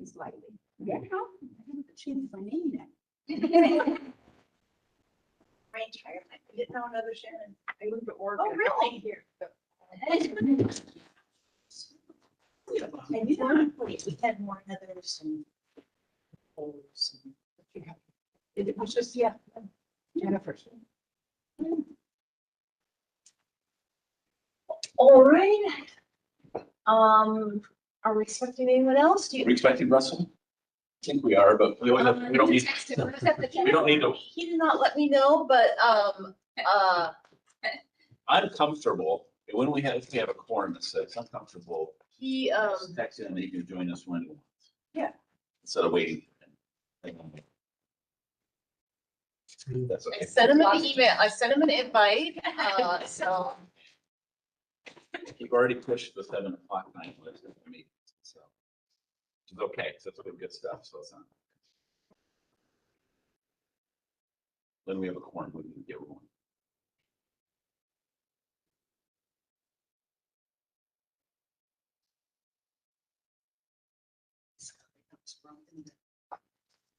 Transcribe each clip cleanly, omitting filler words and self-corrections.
slightly. Yeah. I haven't changed my name yet. My entire life. I didn't know another Shannon. I moved to Oregon. Oh, really? Here. And you know, we had more others and. Holes and- It was just, yeah, Jennifer. All right. Are we expecting anyone else? Do Are we you? expecting Russell? I think we are, but we don't need, we don't need to. He did not let me know, but, I'm comfortable. When we have, if we have a quorum that says I'm comfortable, he, text him and he can join us when he wants. Yeah. Instead of waiting. That's I okay. sent him an email. I sent him an invite, so. We've already pushed the 7 o'clock night list of the meeting, so. It's okay, so it's good stuff, so it's not. Then we have a quorum, we can get one.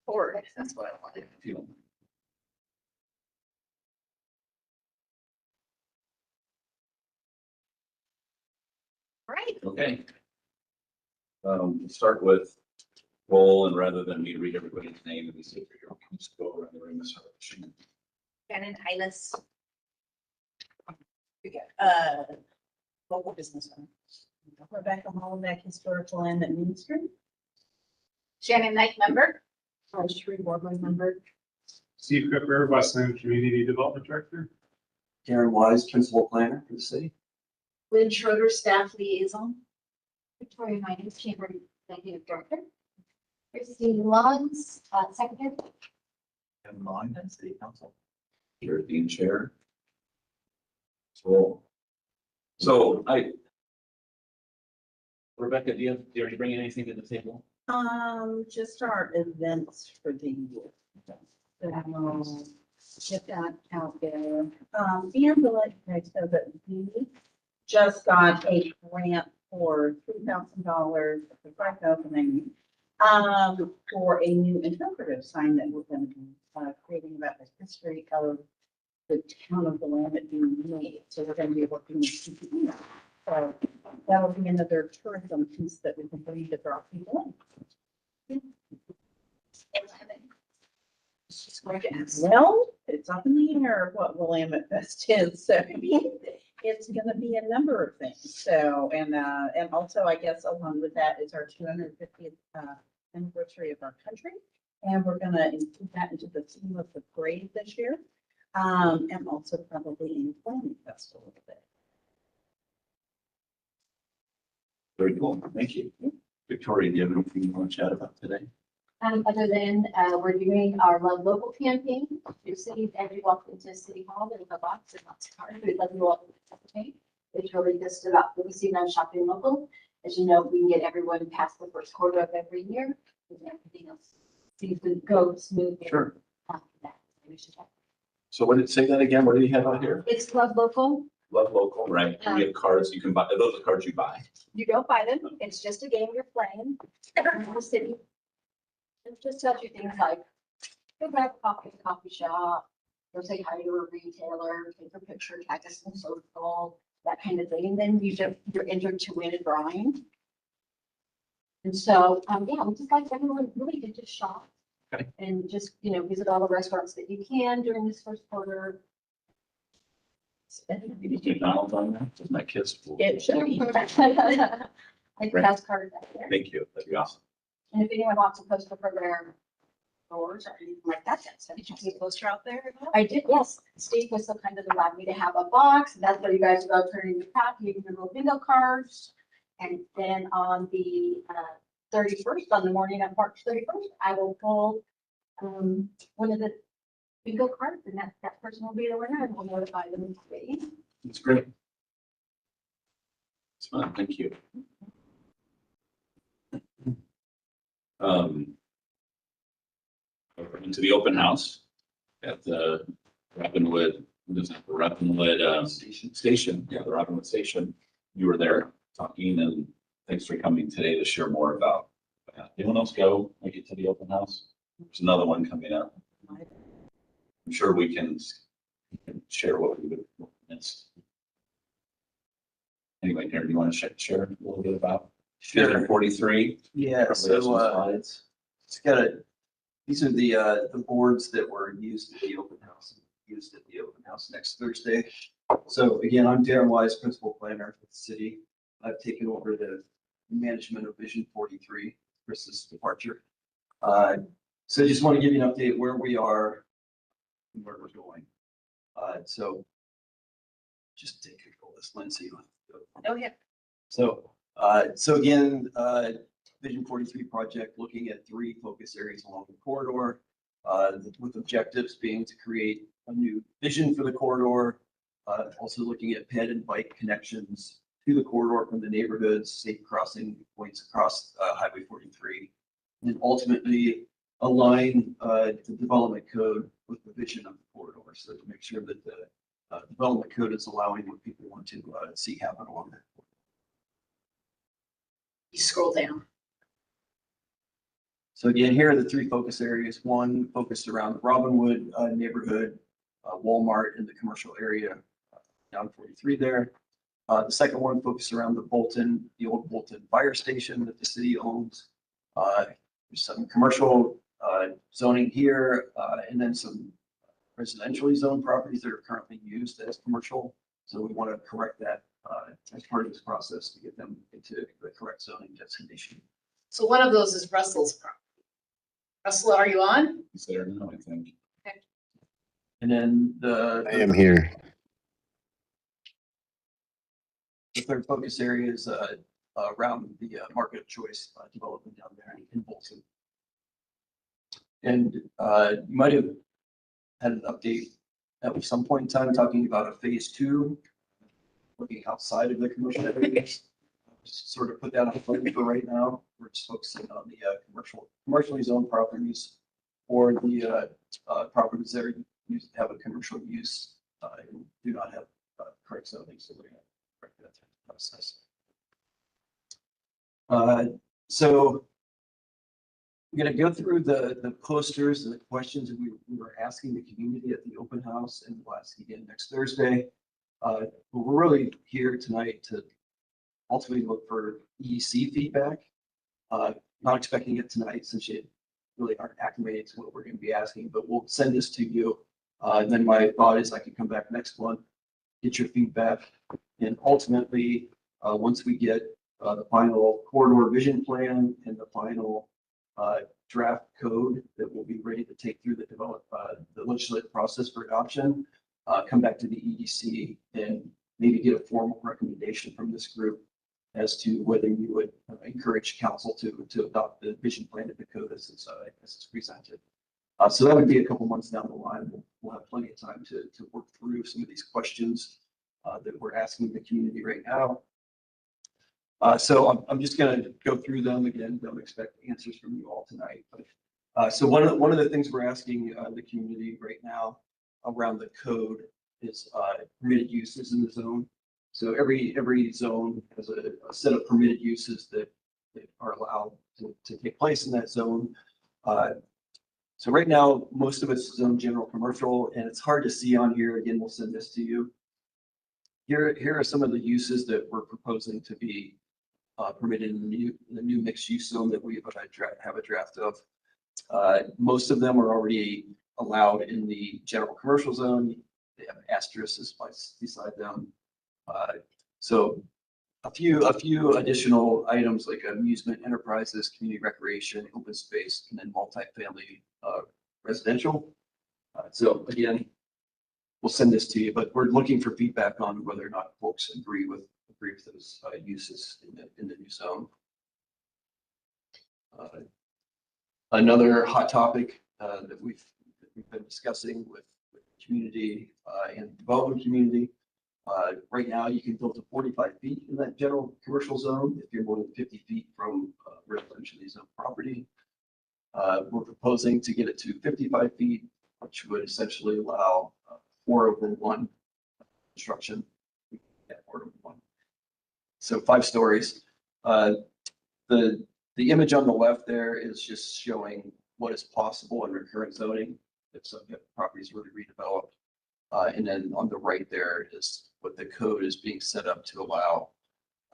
Or, that's what I wanted. If you don't. Right. Okay. We'll start with roll, and rather than me read everybody's name, and we see if you're, can you just go around the room and start with Shannon? Shannon Hylas. Local business owner. Rebecca Hollenbeck, historical and administrator. Shannon Knight, member. Sheree Warbler, member. Steve Cooper, Westland Community Development Director. Karen Wise, principal planner for the city. Lynn Schroeder, staff liaison. Victoria Miners, Chamber Executive Director. Christine Lawrence, Secretary. Kevin Line, and city council. You're the chair. So Rebecca, do you already bring anything to the table? Just our events for the year. So, get that out there. And to let you guys know that we just got a grant for $3,000, for $5,000, for a new interpretive sign that we're going to be creating about the history of the town of Willamette being made. So we're going to be working with CPE. So that'll be another tourism piece that we can bring to draw people in. She's going to ask. Well, it's up in the air what Willamette Fest is, so it's gonna be a number of things. So, and also, I guess along with that is our 250th anniversary of our country. And we're gonna include that into the theme of the parade this year. And also probably in Planning Fest a little bit. Very cool, thank you. Victoria, do you have anything you want to chat about today? Other than, we're doing our Love Local campaign. Your city, every walk into City Hall, there's a box and lots of cards. We'd love you all to participate. It's really just about focusing on shopping local. As you know, we can get everyone past the first quarter of every year, and everything else seems to go smoothly. Sure. After that. We should have- So what did, say that again, what do you have out here? It's Love Local. Love local, right? And we have cards you can buy, are those the cards you buy? You don't buy them. It's just a game you're playing. In the city. It just tells you things like, go grab a coffee at the coffee shop, go say hi to a retailer, take a picture, tag us in social, that kind of thing. And then you're entered to win a drawing. And so, yeah, we just like everyone really to just shop. Okay. And just, visit all the restaurants that you can during this first quarter. You need McDonald's on that, it's my kids' food. It should be. Like Right. fast card back there. Thank you, that'd be awesome. And if anyone wants to post a program doors or anything like that, Did you see a poster out there? I did, yes. Steve was so kind of allowed me to have a box. That's where you guys go turning your pack, you your little bingo cards. And then on the 31st, on the morning of March 31st, I will pull one of the bingo cards, and that person will be the winner, and we'll notify them today. It's great. It's fun, thank you. Into the open house at the Robinwood, Station, yeah, the Robinwood Station. You were there talking, and thanks for coming today to share more about Anyone else go, make it to the open house? There's another one coming up. I'm sure we can share what we would miss. Anyway, Darren, do you want to share a little bit about Vision 43? Yeah, Probably have some so slides. it's got these are the boards that were used at the open house, next Thursday. So again, I'm Darren Wise, Principal Planner for the city. I've taken over the management of Vision 43, Chris's departure. So I just want to give you an update where we are and where we're going. So just take control of this, Lindsay. Oh, yeah. So, so again, Vision 43 project, looking at 3 focus areas along the corridor, with objectives being to create a new vision for the corridor, also looking at ped and bike connections to the corridor from the neighborhoods, safe crossing points across Highway 43, and ultimately align the development code with the vision of the corridor. So to make sure that the development code is allowing what people want to see happen along that. You scroll down. So again, here are the 3 focus areas. One focused around the Robinwood neighborhood, Walmart in the commercial area down 43 there. The second one focused around the old Bolton fire station that the city owns. There's some commercial zoning here, and then some residentially zoned properties that are currently used as commercial. So we want to correct that as part of this process to get them into the correct zoning designation. So one of those is Russell's property. Russell, are you on? Is there now, I think. And then I am here. the third focus area is around the market of choice development down there in Bolton. And you might have had an update at some point in time talking about a phase 2, looking outside of the commercial areas. Just sort of put that on hold for right now. We're just focusing on the commercially zoned properties or the properties that are used have a commercial use and do not have correct zoning. So we're going to correct that process. So I'm going to go through the posters and the questions that we were asking the community at the open house, and we'll ask again next Thursday. But we're really here tonight to ultimately look for EDC feedback. Not expecting it tonight since you really aren't acclimated to what we're going to be asking, but we'll send this to you. And then my thought is I can come back next month, get your feedback, and ultimately, once we get the final corridor vision plan and the final draft code that will be ready to take through the legislative process for adoption, come back to the EDC and maybe get a formal recommendation from this group as to whether you would encourage council to adopt the vision plan of the code as it's presented. So that would be a couple months down the line. We'll have plenty of time to work through some of these questions that we're asking the community right now. So I'm just going to go through them again. Don't expect answers from you all tonight. But, so one of the things we're asking the community right now around the code is permitted uses in the zone. So every zone has a set of permitted uses that are allowed to take place in that zone. So right now, most of it's zone general commercial, and it's hard to see on here. Again, we'll send this to you. Here are some of the uses that we're proposing to be permitted in the new mixed use zone that we have a draft of. Most of them are already allowed in the general commercial zone. They have asterisks beside them. So a few additional items like amusement enterprises, community recreation, open space, and then multifamily residential. So again, we'll send this to you, but we're looking for feedback on whether or not folks agree with those uses in the new zone. Another hot topic that we've been discussing with the community and development community. Right now, you can build to 45 feet in that general commercial zone if you're more than 50 feet from residentially zoned property. We're proposing to get it to 55 feet, which would essentially allow 4/1 construction. So 5 stories. The The image on the left there is just showing what is possible under current zoning if some properties were to redevelop. And then on the right there is what the code is being set up to allow,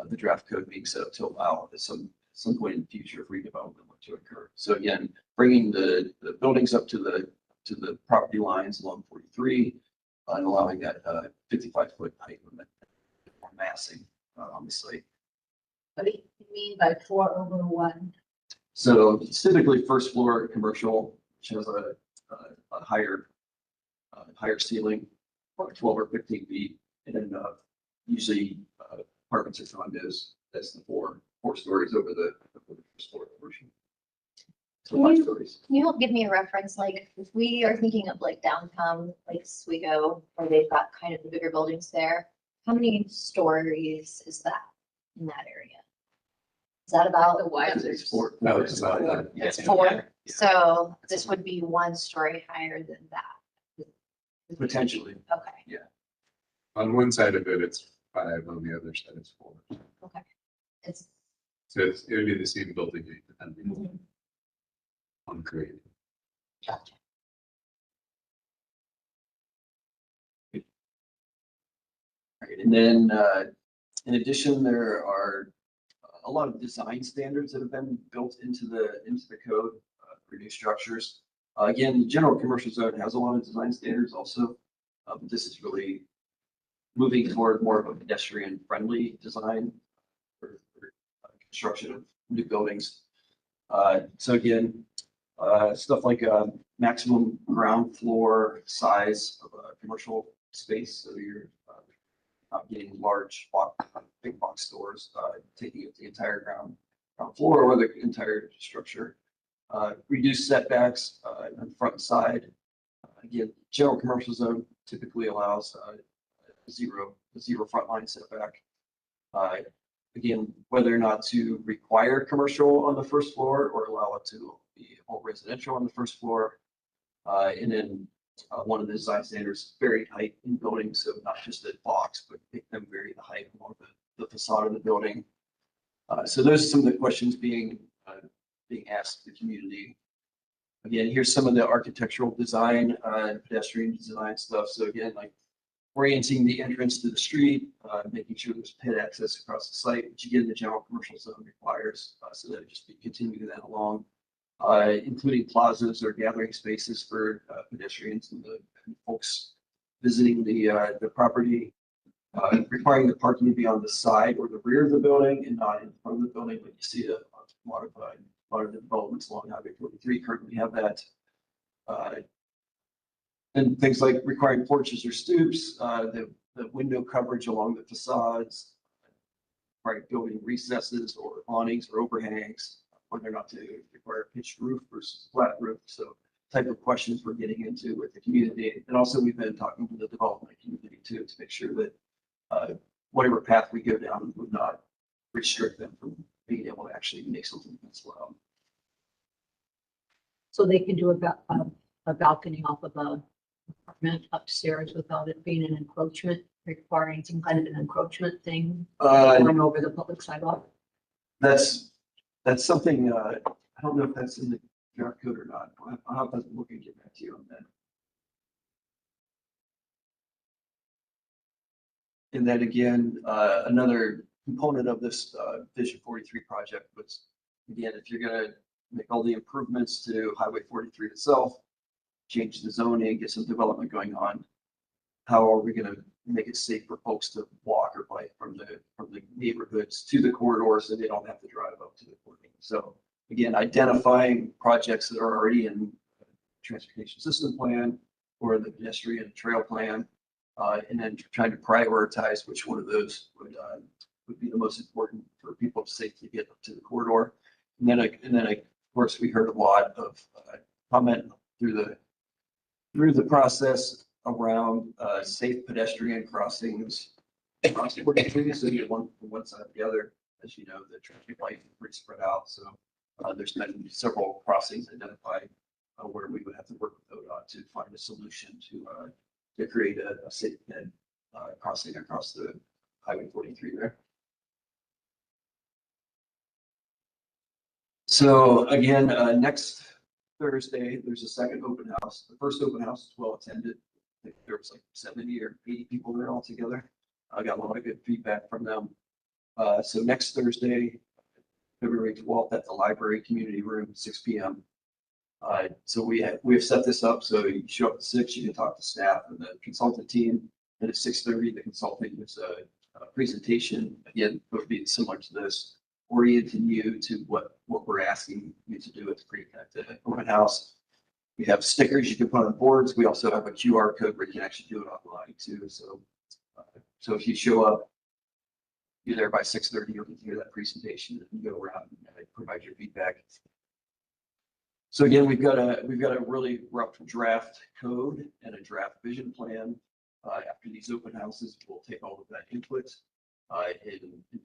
the draft code being set up to allow at some point in the future if redevelopment were to occur. So again, bringing the buildings up to the property lines along 43 and allowing that 55-foot height limit for massing on the site. What do you mean by 4/1? So typically first floor commercial, which has a higher ceiling, 12 or 15 feet, and then usually apartments or condos, that's the four stories over the first floor portion. So Can 5 you- stories. Can you help give me a reference, like, if we are thinking of like downtown, like Oswego, where they've got kind of the bigger buildings there, how many stories is that in that area? Is that about? The wide. It's four. No, it's about four. that. Yeah. It's 4, Yeah. so this would be 1 story higher than that. Potentially. Okay, On one side of it, it's 5, on the other side, it's 4. it's, So it would be the same building height depending on grade. gotcha. Right, and then, in addition, there are a lot of design standards that have been built into the code for new structures. Again, the general commercial zone has a lot of design standards also. But this is really moving toward more of a pedestrian-friendly design for construction of new buildings. So again, stuff like maximum ground floor size of a commercial space, so you're not getting large big box stores, taking up the entire ground floor or the entire structure. Reduce setbacks on the front and side. Again, general commercial zone typically allows zero front line setback. Again, whether or not to require commercial on the first floor or allow it to be all residential on the first floor. And then one of the design standards, varied height in buildings, so not just a box, but make them vary the height along the facade of the building. So those are some of the questions being asked of the community. Again, here's some of the architectural design, pedestrian design stuff. So again, like orienting the entrance to the street, making sure there's pit access across the site, which again, the general commercial zone requires, so that it just be continuing that along. Including plazas or gathering spaces for pedestrians and the folks visiting the property. Requiring the parking to be on the side or the rear of the building and not in front of the building, but you see a lot of the developments along Highway 43 currently have that. And things like requiring porches or stoops, the window coverage along the facades, right, building recesses or awnings or overhangs, whether or not to require a pitched roof versus flat roof. So type of questions we're getting into with the community. And also we've been talking to the development community too, to make sure that whatever path we go down would not restrict them from being able to actually make something that's allowed. So they can do a balcony off of a apartment upstairs without it being an encroachment, requiring some kind of an encroachment thing going over the public sidewalk. That's something, I don't know if that's in the draft code or not. I'll have to look and get back to you on that. And then again, another component of this Vision 43 project was, again, if you're gonna make all the improvements to Highway 43 itself, change the zoning, get some development going on, how are we gonna make it safe for folks to walk or bike from the neighborhoods to the corridor so they don't have to drive up to the corridor? So again, identifying projects that are already in transportation system plan or the pedestrian trail plan, and then trying to prioritize which one of those would be the most important for people to safely get up to the corridor. And then of course, we heard a lot of comment through the process around safe pedestrian crossings across 43, so you get one from one side to the other. As you know, the traffic light is pretty spread out, so there's been several crossings identified where we would have to work with ODOT to find a solution to create a safe crossing across the Highway 43 there. So again, next Thursday, there's a second open house. The first open house was well attended. I think there was like 70 or 80 people there altogether. I got a lot of good feedback from them. So next Thursday, February 12th at the library community room, 6 p.m. So we have set this up so you show up at 6, you can talk to staff and the consultant team. And at 6:30, the consultant gives a presentation. Again, it would be similar to this, orienting you to what we're asking you to do at the pre-connected open house. We have stickers you can put on boards. We also have a QR code where you can actually do it online too. So if you show up, you're there by 6:30, you'll get to hear that presentation and go around and provide your feedback. So again, we've got a really rough draft code and a draft vision plan. After these open houses, we'll take all of that input and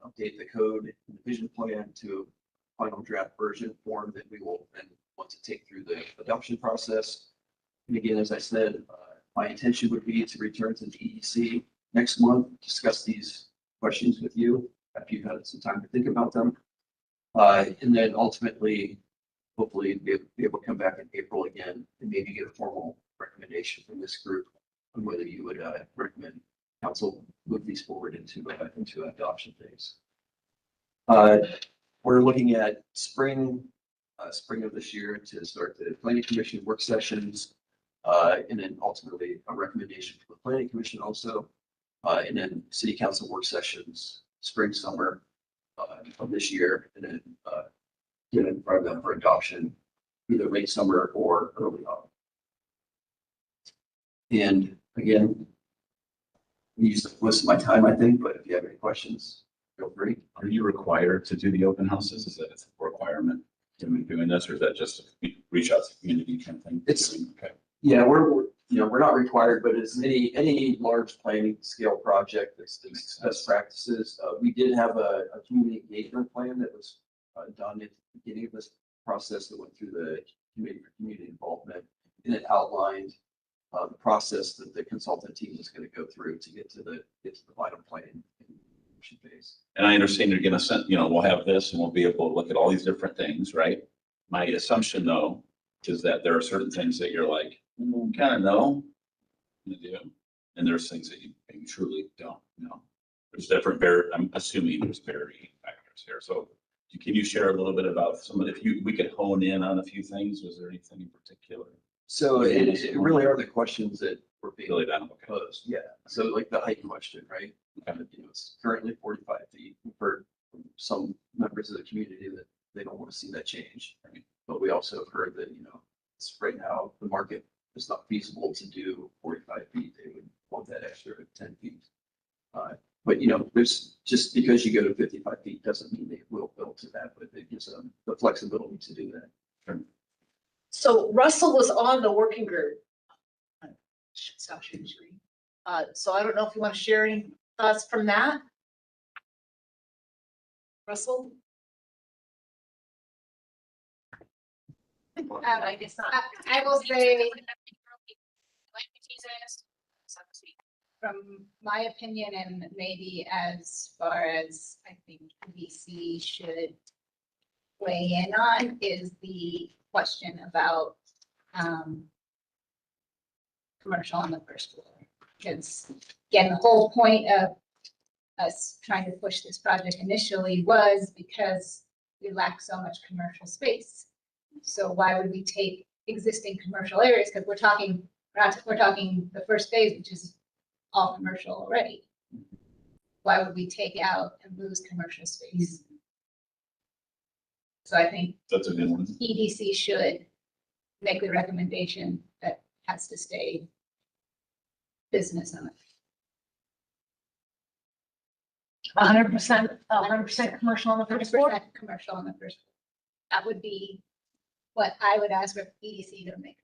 update the code and the vision plan to a final draft version form that we will then want to take through the adoption process. And again, as I said, my intention would be to return to the EDC next month, discuss these questions with you after you've had some time to think about them. And then ultimately, hopefully be able to come back in April again and maybe get a formal recommendation from this group on whether you would recommend council move these forward into adoption phase. We're looking at spring of this year to start the planning commission work sessions, and then ultimately a recommendation from the planning commission also, and then city council work sessions spring, summer of this year, and then get in front of them for adoption either late summer or early autumn. And again, I used most of my time, I think, but if you have any questions, feel free. Are you required to do the open houses? Is that a requirement to be doing this, or is that just a reach out to the community kind of thing? Okay. Yeah, we're not required, but it's any large planning scale project that's best practices. We did have a community engagement plan that was done at the beginning of this process that went through the committee for community involvement, and it outlined the process that the consultant team is going to go through to get to the final plan phase. And I understand you're gonna send, we'll have this and we'll be able to look at all these different things, right? My assumption though, is that there are certain things that you're like, kind of know. You do, and there's things that you maybe truly don't know. There's different, I'm assuming there's varying factors here. So can you share a little bit about we could hone in on a few things? Was there anything in particular? So it really are the questions that were being Really that, okay. posed. Yeah. So like the height question, right? It's currently 45 feet. We've heard from some members of the community that they don't want to see that change. Right? But we also have heard that, it's right now the market is not feasible to do 45 feet. They would want that extra 10 feet. But there's just because you go to 55 feet doesn't mean they will build to that, but it gives them the flexibility to do that. Sure. So Russell was on the working group. Stop sharing screen. So I don't know if you want to share any thoughts from that? Russell? I guess I will say, from my opinion, and maybe as far as I think VC should weigh in on, is the question about commercial on the first floor. Because again, the whole point of us trying to push this project initially was because we lack so much commercial space. So why would we take existing commercial areas? Because we're talking the first phase, which is all commercial already. Why would we take out and lose commercial space? So I think That's a good one. EDC should make the recommendation that has to stay business on it. 100% commercial on the first floor? 100% commercial on the first floor. That would be what I would ask for EDC to make.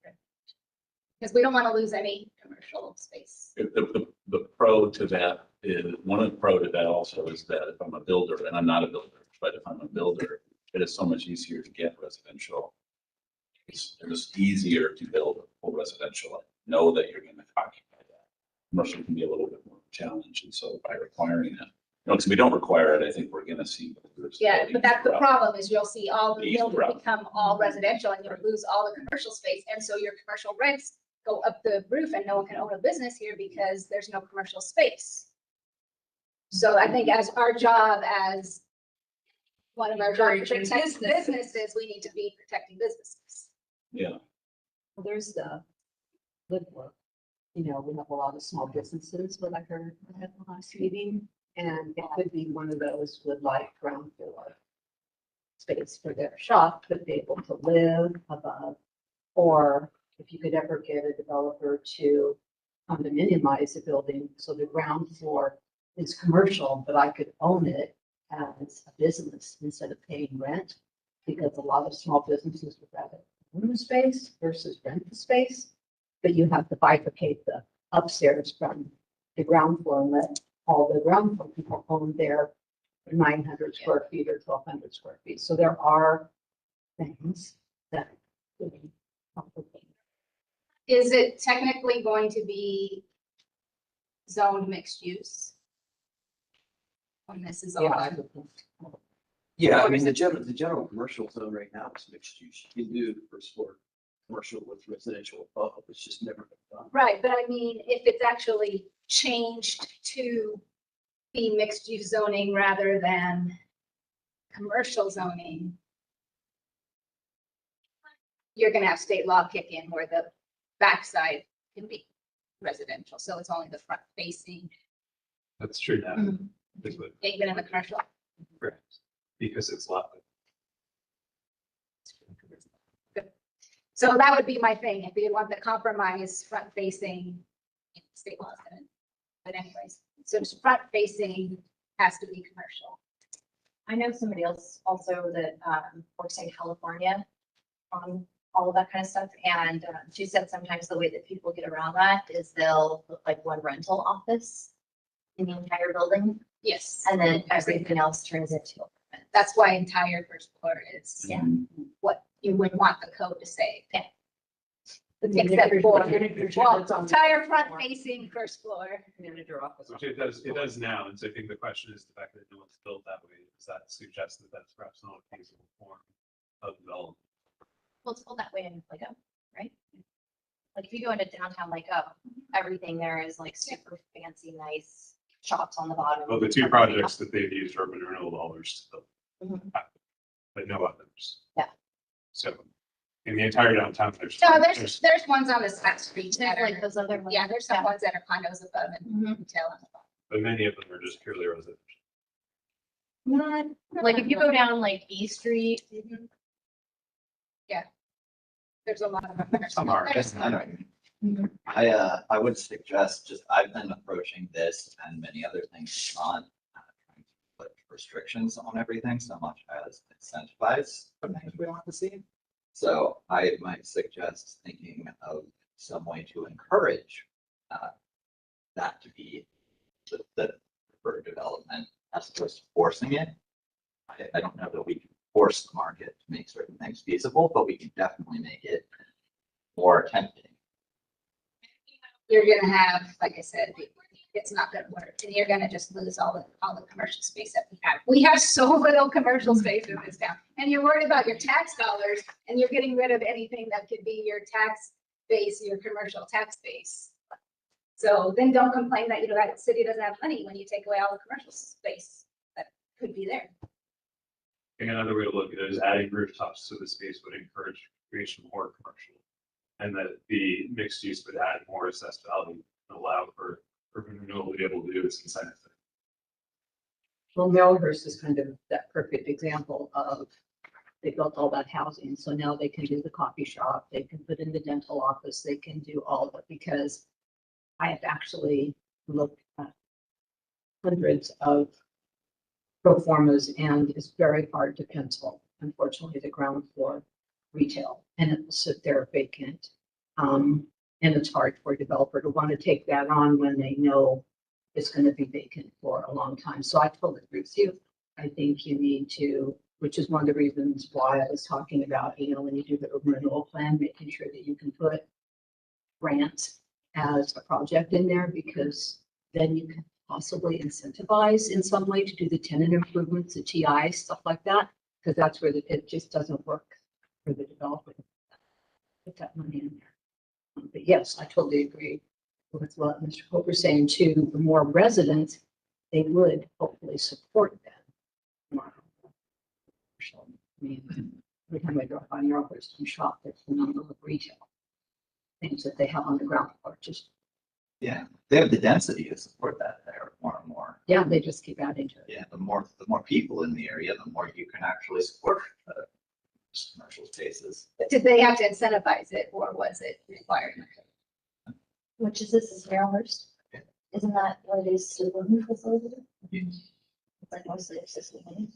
Because we don't want to lose any commercial space. The pro to that is, one of the pro to that also is that if I'm a builder, and I'm not a builder, but if I'm a builder, it is so much easier to get residential. It's just easier to build a full residential, know that you're going to occupy that. Commercial can be a little bit more challenging, and so by requiring it, because we don't require it, I think we're gonna see. Yeah, but that's the problem is you'll see all the East buildings route. become all residential and you'll lose all the commercial space. And so your commercial rents go up the roof and no one can own a business here because there's no commercial space. So I think as our job as one of our jobs to Encouraging protect businesses. businesses, we need to be protecting businesses. Yeah, Well, there's the good work. You know, we have a lot of small businesses, what I heard at the last meeting, and it could be one of those with like ground floor space for their shop, to be able to live above. Or if you could ever get a developer to condominiumize a building, so the ground floor is commercial, but I could own it as a business instead of paying rent. Because a lot of small businesses would rather own the space versus rent the space. But you have to bifurcate the upstairs from the ground floor and let all the ground floor people own their 900 square feet or 1,200 square feet. So there are things that could be complicated. Is it technically going to be zoned mixed use? When this is all Yeah, I done? would think. Yeah, I mean, the general commercial zone right now is mixed use. You can do the first floor commercial with residential above, it's just never been done. Right, but I mean, if it's actually changed to be mixed use zoning rather than commercial zoning, you're gonna have state law kick in where the backside can be residential, so it's only the front facing, That's true now. Mhm. Is what- even in the commercial. correct. Because it's lot. So that would be my thing, if you want the compromise front facing, state law. But anyways, so just front facing has to be commercial. I know somebody else also that works in California on all of that kind of stuff. And she said sometimes the way that people get around that is they'll look like one rental office in the entire building, Yes. and then everything else turns into. apartments. That's why entire first floor is Yeah. what you would want the code to say. Yeah. Except for, Manager well, that's on the entire front floor. facing first floor. Manager office. Which it does now, and so I think the question is the fact that no one's built that way, does that suggest that that's perhaps not a feasible form of development? Well, it's all that way in Lego, right? Like if you go into downtown Lego, everything there is like super fancy, nice shops on the bottom. Well, the two projects that they've used urban renewal dollars to build, Mhm. but no others. Yeah. So in the entire downtown, there's. No, there's ones on the side street that There's are, like those other ones. yeah, there's some ones that are condos above and Mhm. retail on the bottom. But many of them are just purely residential. Not, like if you go down like E Street, There's a lot of them. Some are. There's- I know what you mean. I would suggest just, I've been approaching this and many other things, not trying to put restrictions on everything so much as incentivize the things we want to see. So I might suggest thinking of some way to encourage that to be the preferred development as opposed to forcing it. I don't know that we can force the market to make certain things feasible, but we can definitely make it more tempting. You're gonna have, like I said, it's not gonna work, and you're gonna just lose all the commercial space that we have. We have so little commercial space in this town, and you're worried about your tax dollars, and you're getting rid of anything that could be your tax base, your commercial tax base. So then don't complain that, that city doesn't have money when you take away all the commercial space that could be there. And another way to look at it is adding rooftops to the space would encourage creation of more commercial. And that the mixed use would add more assessed value and allow for urban renewal to be able to do its incentive thing. Well, Millhurst is kind of that perfect example of, they built all that housing, so now they can do the coffee shop, they can put in the dental office, they can do all of it, because I have actually looked at hundreds of pro formas, and it's very hard to pencil, unfortunately, the ground floor retail, and it will sit there vacant. And it's hard for a developer to want to take that on when they know it's going to be vacant for a long time. So I totally agree with you. I think you need to, which is one of the reasons why I was talking about, when you do the urban renewal plan, making sure that you can put grants as a project in there, because then you can possibly incentivize in some way to do the tenant improvements, the TI, stuff like that, because that's where it just doesn't work for the developer. Put that money in there. But yes, I totally agree with what Mr. Coker's saying too. The more residents, they would hopefully support that. More. I mean, every time I drive by your office and shop, there's a number of retail things that they have on the ground floor. Just, Yeah, they have the density to support that there more and more. yeah, they just keep adding to it. Yeah, the more people in the area, the more you can actually support commercial spaces. But did they have to incentivize it or was it required? Which is this is Maryhurst? Isn't that what it is? To living facility? It's like mostly assisted living.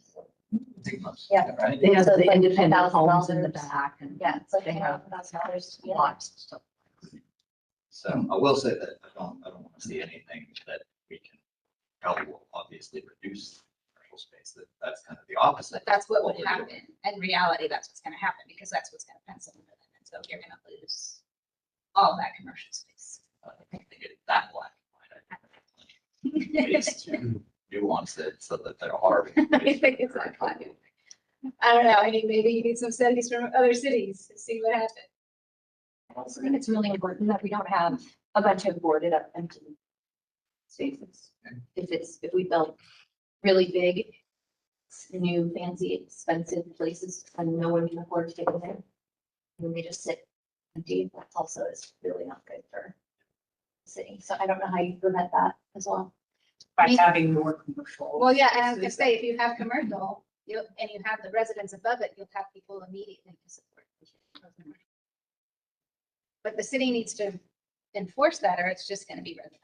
Yeah. Right? They have So it's the like independent $10,000. homes in the back and. Yeah, it's like They have $10,000. Yeah. lots of stuff. So I will say that I don't want to see anything that we can help will obviously reduce commercial space. That's kind of the opposite. But that's what What would we're happen. doing. In reality, that's what's gonna happen because that's what's gonna pencil in. And so you're gonna lose all that commercial space. I think they get that black and white. Ways to nuance it so that there are. I think it's that fun. I don't know. I mean, maybe you need some studies from other cities to see what happens. I also think it's really important that we don't have a bunch of boarded up empty spaces. If we build really big, new, fancy, expensive places and no one can afford to take them there. And they just sit empty, that also is really not good for the city. So I don't know how you prevent that as well. By having more commercial. Well, yeah, and I was gonna say, if you have commercial, and you have the residents above it, you'll have people immediately to support. But the city needs to enforce that or it's just gonna be residential.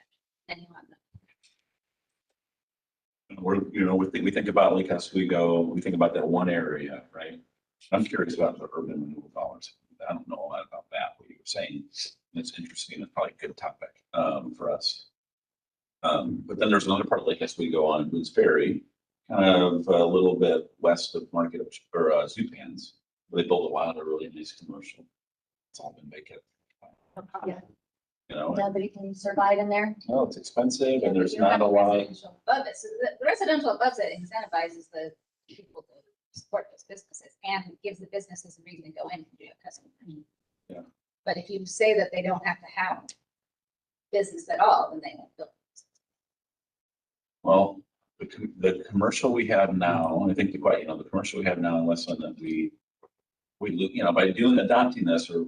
And you want them. We think about Lake Oswego, we think about that one area, right? I'm curious about the urban renewal dollars. I don't know a lot about that, what you were saying. It's interesting. It's probably a good topic, for us. But then there's another part of Lake Oswego on Boone's Ferry, kind of a little bit west of Market or Zupans. They built a lot of really nice commercial. It's all been vacant. Yeah. You know, Nobody can survive in there. no, it's expensive Yeah, and but there's you don't not have a lot. residential Above it, so the residential above it incentivizes the people to support those businesses and gives the businesses a reason to go in and do a custom. Yeah. But if you say that they don't have to have business at all, then they won't build. Well, the commercial we have now, I think the commercial we have now, unless that we, by adopting this or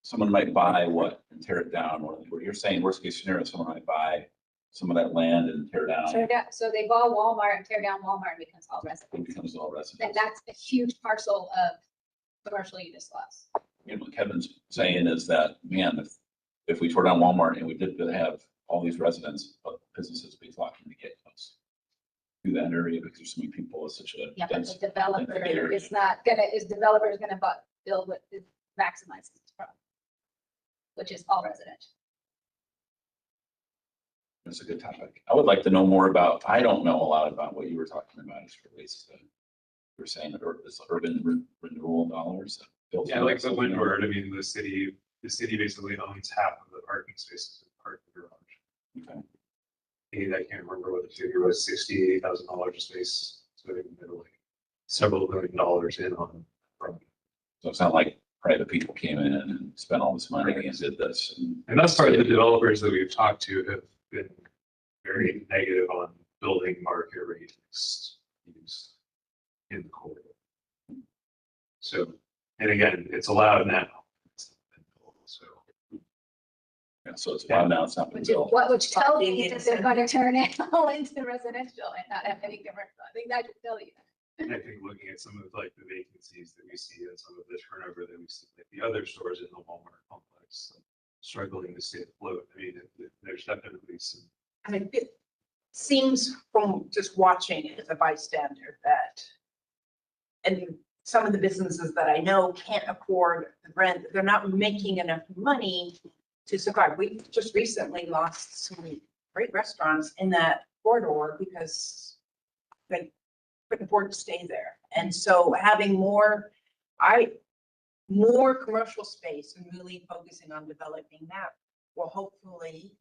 someone might buy and tear it down, or what you're saying, worst case scenario, someone might buy some of that land and tear down. So they bought Walmart and tear down Walmart and becomes all It residential. becomes all And residents. that's a huge parcel of commercial units lost. What Kevin's saying is that, man, if we tore down Walmart and we did have all these residents, businesses be flocking to get close to that area because there's so many people, it's such a Yeah, but dense. the developer area. is not gonna, developer is gonna build what maximizes its profit, which is all residential. It's a good topic. I would like to know more about, I don't know a lot about what you were talking about as it relates to, you were saying that this urban renewal dollars. Yeah, like the Windward, I mean, the city basically owns half of the parking spaces in part of the garage. Okay. I can't remember what the figure was, $68,000 a space, so in the middle, like several $1 million in on. Property. So it's not like private people came in and spent all this money and did this. And that's part of the developers that we've talked to have been very negative on building market rate mixed use in the corridor. So, and again, it's allowed now. So. Yeah, so it's allowed now, it's not. been built. Which tells me that they're gonna turn it all into residential and not have any commercial. I think that should tell you. And I think looking at some of like the vacancies that we see and some of the turnover that we see, like the other stores in the Walmart complex, struggling to stay afloat. I mean, there's definitely some. I mean, it seems from just watching it as a bystander that, and some of the businesses that I know can't afford the rent, they're not making enough money to survive. We just recently lost some great restaurants in that corridor because they couldn't afford to stay there. And so having more commercial space and really focusing on developing that will hopefully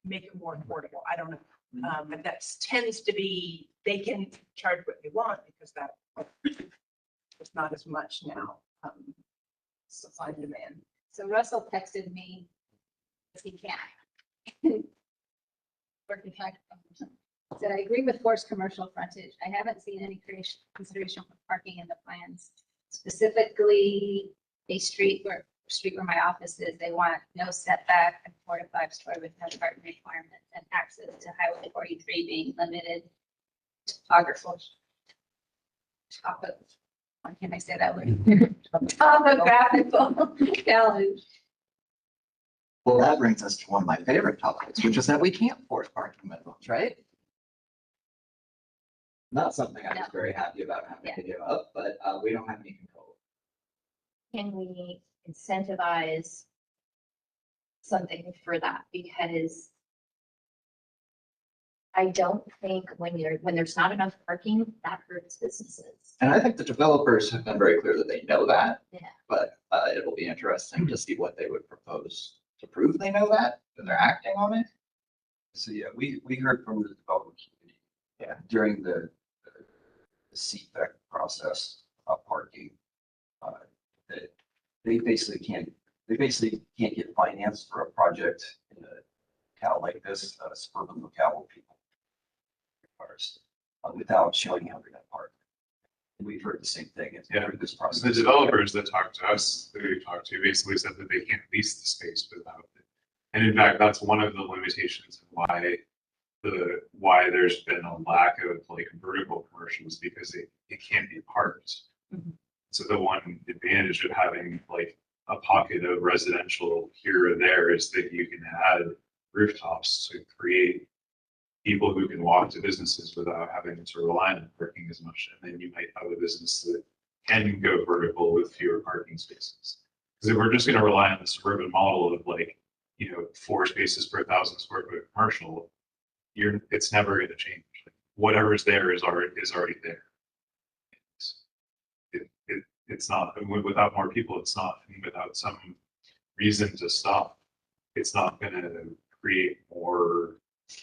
make it more affordable. I don't know. But that tends to be, they can charge what they want because that it's not as much now. Supply and demand. So Russell texted me, if he can. Working hard. Said, I agree with forced commercial frontage. I haven't seen any consideration for parking in the plans. Specifically, a street where my office is, they want no setback and 4 to 5 story with no parking requirements and access to Highway 43 being limited. Topographical. Why can't I say that word? Topographical challenge. Well, that brings us to one of my favorite topics, which is that we can't force parking minimums, right? Not something I was No. very happy about having to give up, but we don't have any control. Can we incentivize something for that? Because I don't think when there's not enough parking, that hurts businesses. And I think the developers have been very clear that they know that. Yeah. But it'll be interesting to see what they would propose to prove they know that, and they're acting on it. So yeah, we heard from the development community. Yeah. During the CFAC process of parking. That they basically can't get financed for a project in a locale like this, suburban locale where people cars, without showing how they're gonna park. And we've heard the same thing Yeah. through this So process. the developers that talked to us, that we talked to, basically said that they can't lease the space without it. And in fact, that's one of the limitations and why there's been a lack of like vertical commercials, because it can't be parked. So the one advantage of having like a pocket of residential here or there is that you can add rooftops to create people who can walk to businesses without having to rely on parking as much. And then you might have a business that can go vertical with fewer parking spaces. Because if we're just going to rely on the suburban model of like, 4 spaces per 1,000 square foot commercial, it's never going to change. Whatever is there is already there. It's not, without more people, it's not, and without some reason to stop, it's not going to create more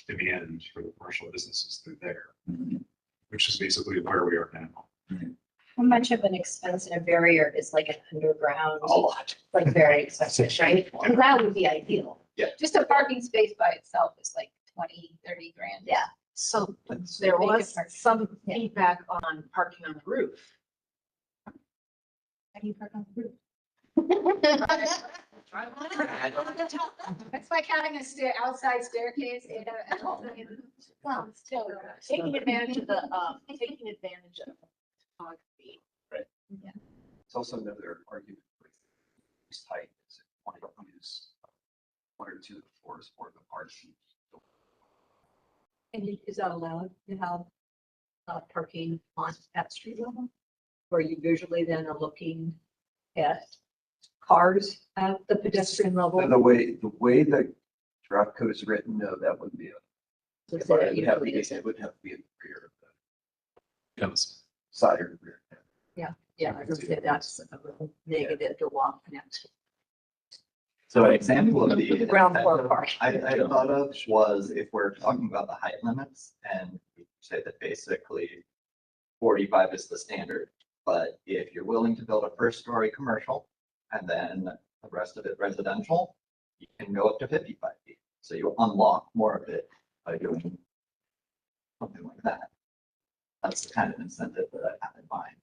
demand for the commercial businesses that are there, which is basically where we are now. How much of an expense in a barrier is like an underground, A lot. like very expensive, right? And that would be ideal. Just a parking space by itself is like 20, 30 grand. Yeah. So there was some feedback on parking on the roof. How do you park on the roof? It's like having a outside staircase. Well, still taking advantage of topography. It's also another argument with this height is if you want to use 1 or 2 of the floors for the parking. And is that allowed to have parking on at street level? Where you usually then are looking at cars at the pedestrian level? And the way the draft code is written, no, that wouldn't be So it. say It it would have to usually be, is. it would have to be in the rear of the Yes. side or the rear. Yeah, I would say that's a little negative to walk next. So an example of the Ground floor park. I thought of was if we're talking about the height limits and we say that basically 45 is the standard, but if you're willing to build a 1st-story commercial and then the rest of it residential, you can go up to 55 feet. So you unlock more of it by doing something like that. That's the kind of incentive that I have in mind.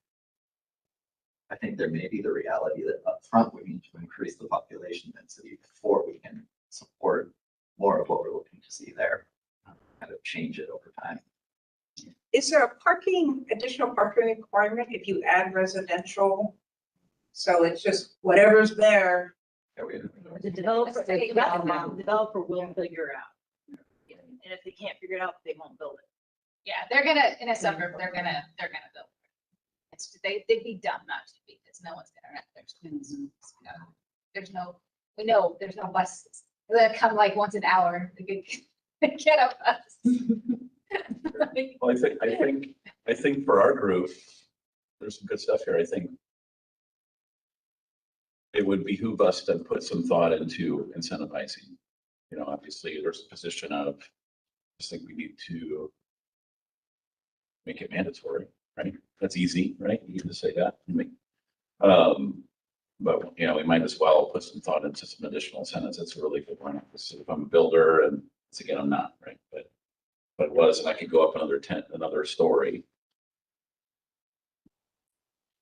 I think there may be the reality that upfront we need to increase the population density before we can support more of what we're looking to see there. Kind of change it over time. Is there a additional parking requirement if you add residential? So it's just whatever's there. Yeah, we- The developer will figure it out. And if they can't figure it out, they won't build it. Yeah, in a suburb, they're gonna build. They'd be dumb not to be, because no one's gonna rent their space. We know there's no buses. They come like once an hour to get a bus. Well, I think for our group, there's some good stuff here. I think it would behoove us to put some thought into incentivizing You know, obviously, there's a position of, I just think we need to make it mandatory, right? That's easy, right? You can just say that. But, you know, we might as well put some thought into some additional tenants. That's a really good one. Because if I'm a builder and it's again, I'm not, right? But it was, and I could go up another story.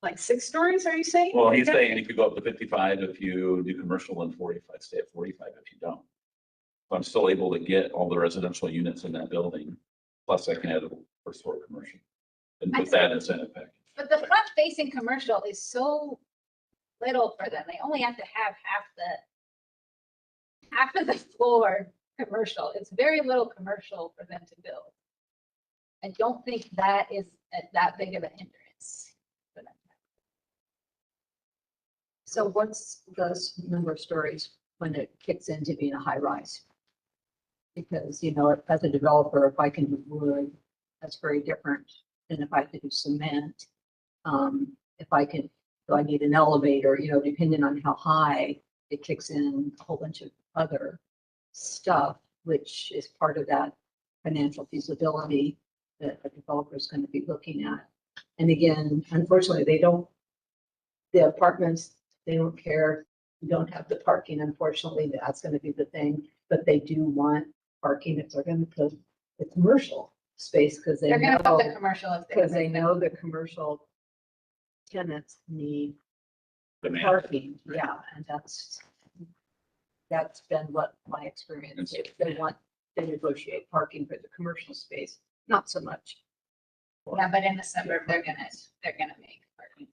Like 6 stories, are you saying? Well, he's saying you could go up to 55 if you do commercial and 45, stay at 45 if you don't. So I'm still able to get all the residential units in that building, plus I can add a first floor commercial. And put that incentive package. But the front facing commercial is so little for them. They only have to have half of the floor commercial. It's very little commercial for them to build. I don't think that is that big of a hindrance for them. So what's the number of stories when it kicks into being a high rise? Because, you know, as a developer, if I can do wood, that's very different than if I could do cement. If I can, do I need an elevator, you know, depending on how high it kicks in a whole bunch of other stuff, which is part of that financial feasibility that a developer is going to be looking at. And again, unfortunately, the apartments, they don't care. You don't have the parking, unfortunately, that's going to be the thing, but they do want parking if they're going to put the commercial space because They're gonna put the commercial if because they know the commercial tenants need Demand. parking, yeah, and that's been what my experience is. They negotiate parking for the commercial space, not so much. Yeah, but in the suburb, they're gonna make parking.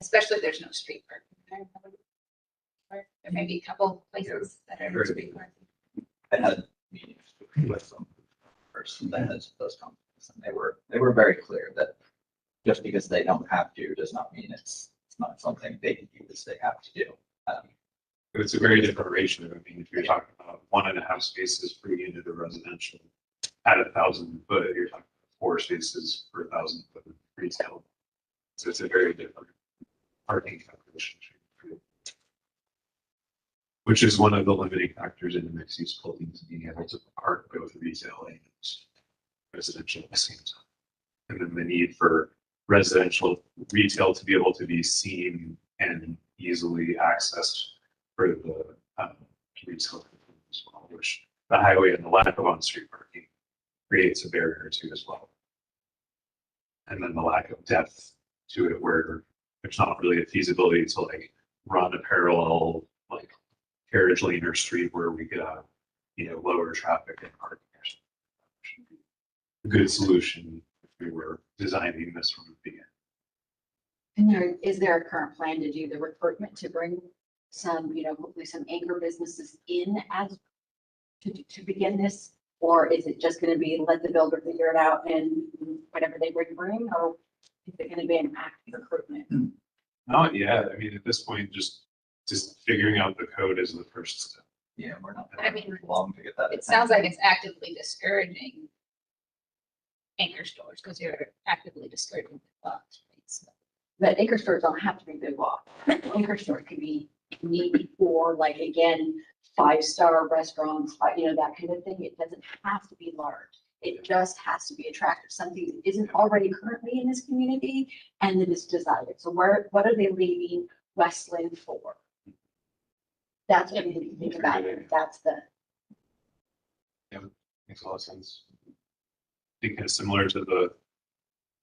Especially there's no street parking. Or there may be a couple places that are no street parking. I had meetings with some person that has those companies, and they were very clear that just because they don't have to does not mean it's not something they can use, they have to do. It's a very different ratio. I mean, if you're talking about 1.5 spaces per unit of residential at 1,000 foot, you're talking 4 spaces per 1,000 foot of retail. So it's a very different parking calculation. Which is one of the limiting factors in the mixed use buildings, being able to park both retail and residential at the same time. And then the need for residential retail to be able to be seen and easily accessed for the retail as well, which the highway and the lack of on-street parking creates a barrier to as well. And then the lack of depth to it where there's not really a feasibility to like run a parallel like carriage lane or street where we could lower traffic and parking or something. A good solution if we were designing this from the beginning. And is there a current plan to do the recruitment to bring some, you know, hopefully some anchor businesses in as to begin this? Or is it just going to be let the builder figure it out and whatever they bring, or is it going to be an active recruitment? Not yet. I mean, at this point, just figuring out the code is the first step. Yeah, we're not I mean, long to get that. It sounds like it's actively discouraging anchor stores because you're actively discouraging the lot space. But anchor stores don't have to be big off. Anchor store could be neat for, like, again, 5-star restaurants, you know, that kind of thing. It doesn't have to be large. It just has to be attractive, something that isn't already currently in this community and that is desired. So what are they leaving Westland for? That's what we need to think about. That's the. Makes a lot of sense. I think kind of similar to the,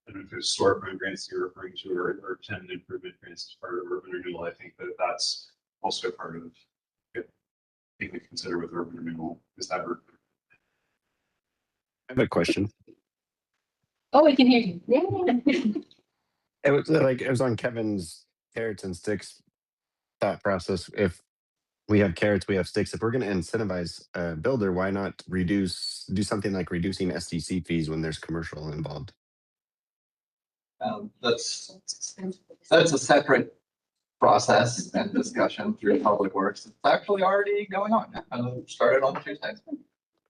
I don't know if it's storefront grants you're referring to or tenant improvement grants as part of urban renewal. I think that that's also part of it. Thing to consider with urban renewal is that. I have a question. Oh, we can hear you. Yeah. It was on Kevin's carrots and sticks thought process. If we have carrots, we have sticks. If we're going to incentivize a builder, why not do something like reducing SDC fees when there's commercial involved? That's a separate process and discussion through Public Works. It's actually already going on. Started on Tuesday.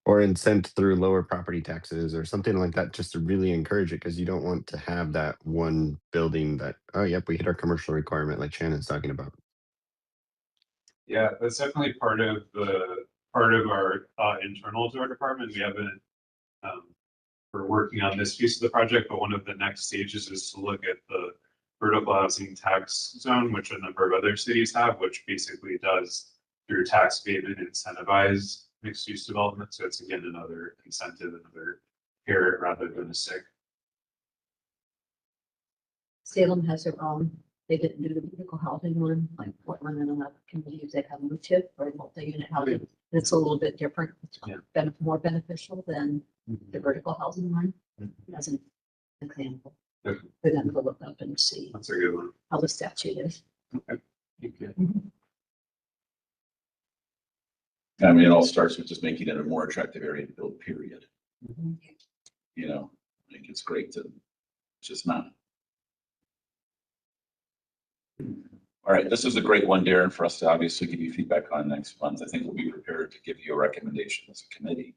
Or incent through lower property taxes or something like that, just to really encourage it, because you don't want to have that one building that, oh, yep, we hit our commercial requirement like Shannon's talking about. Yeah, that's definitely part of part of our internal to our department. We haven't, we're working on this piece of the project, but one of the next stages is to look at the vertical housing tax zone, which a number of other cities have, which basically does through tax abatement incentivize mixed use development. So it's again, another incentive, another carrot rather than a stick. Salem has their own, they didn't do the vertical housing one, like Portland and other communities that have moved to, or multi-unit housing. It's a little bit different, it's Yeah. more beneficial than the vertical housing one, as an example. Okay. For them to look up and see That's a good one. how the statute is. Okay. I mean, it all starts with just making it a more attractive area to build, period. You know, I think it's great to just not. All right, this is a great one, Darren, for us to obviously give you feedback on next month. I think we'll be prepared to give you a recommendation as a committee.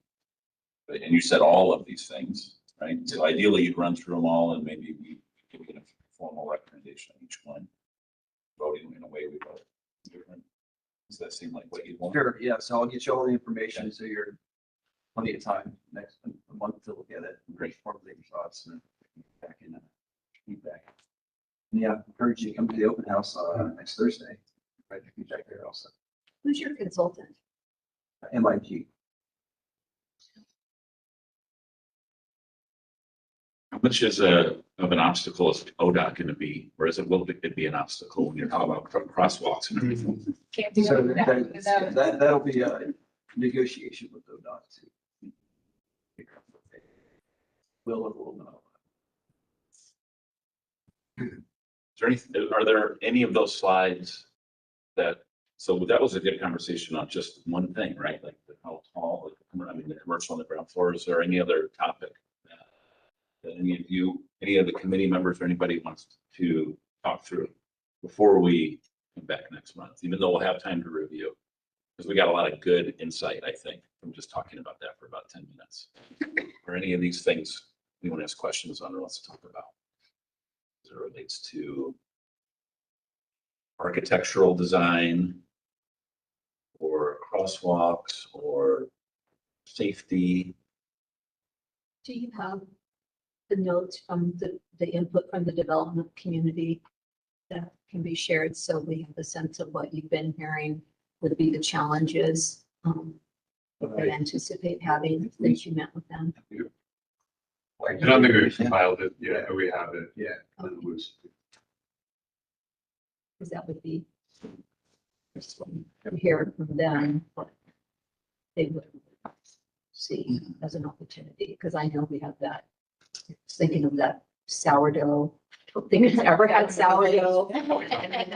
But, and you said all of these things, right? So ideally you'd run through them all and maybe we could get a formal recommendation on each one. Voting in a way we vote different. Does that seem like what you want? Sure, yeah, so I'll get you all the information, so you're plenty of time next a month to look at it. Great. Formulate your thoughts and back in feedback. And yeah, encourage you to come to the open house next Thursday. Right, you can check there also. Who's your consultant? MIT. How much of an obstacle is ODOT going to be, or is it, will it be an obstacle when you're talking about crosswalks and everything? Can't do So it without. that'll be a negotiation with ODOT too. Will or will not. Is there any, are there any of those slides that, so that was a good conversation on just one thing, right? Like how tall, I mean, the commercial on the ground floor. Is there any other topic that any of you, any of the committee members or anybody wants to talk through before we come back next month, even though we'll have time to review? Because we got a lot of good insight, I think, from just talking about that for about 10 minutes. Or any of these things we want to ask questions on or wants to talk about as it relates to architectural design or crosswalks or safety. Do you have the notes from the input from the development community that can be shared so we have a sense of what you've been hearing would be the challenges they anticipate having since you met with them? I don't think we've compiled it yet, but we have it. Yeah. On the loose. Because that would be just from hearing from them what they would see as an opportunity, because I know we have that, thinking of that sourdough. I don't think it's ever had sourdough. And then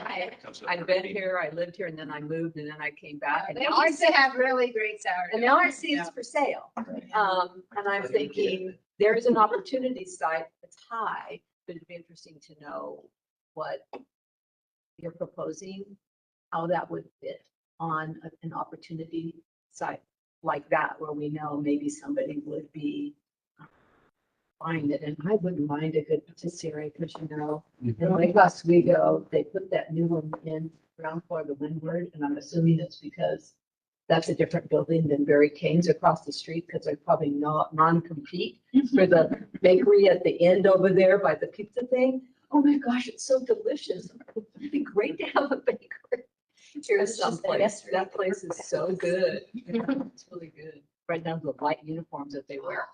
I've been here, I lived here, and then I moved, and then I came back. And They now I used to have really great sourdough. and now I see it's for sale. And I'm thinking, there is an opportunity site that's high, but it'd be interesting to know what you're proposing, how that would fit on an opportunity site like that, where we know maybe somebody would be buying it. And I wouldn't mind a good patisserie, because you know, in Lake Oswego, they put that new one in ground floor, the Windward, and I'm assuming it's because that's a different building than Barry Kane's across the street, because they're probably not non-compete for the bakery at the end over there by the pizza thing. Oh my gosh, it's so delicious. It'd be great to have a bakery. Here's someplace, that place is so good. It's really good. Right down to the light uniforms that they wear.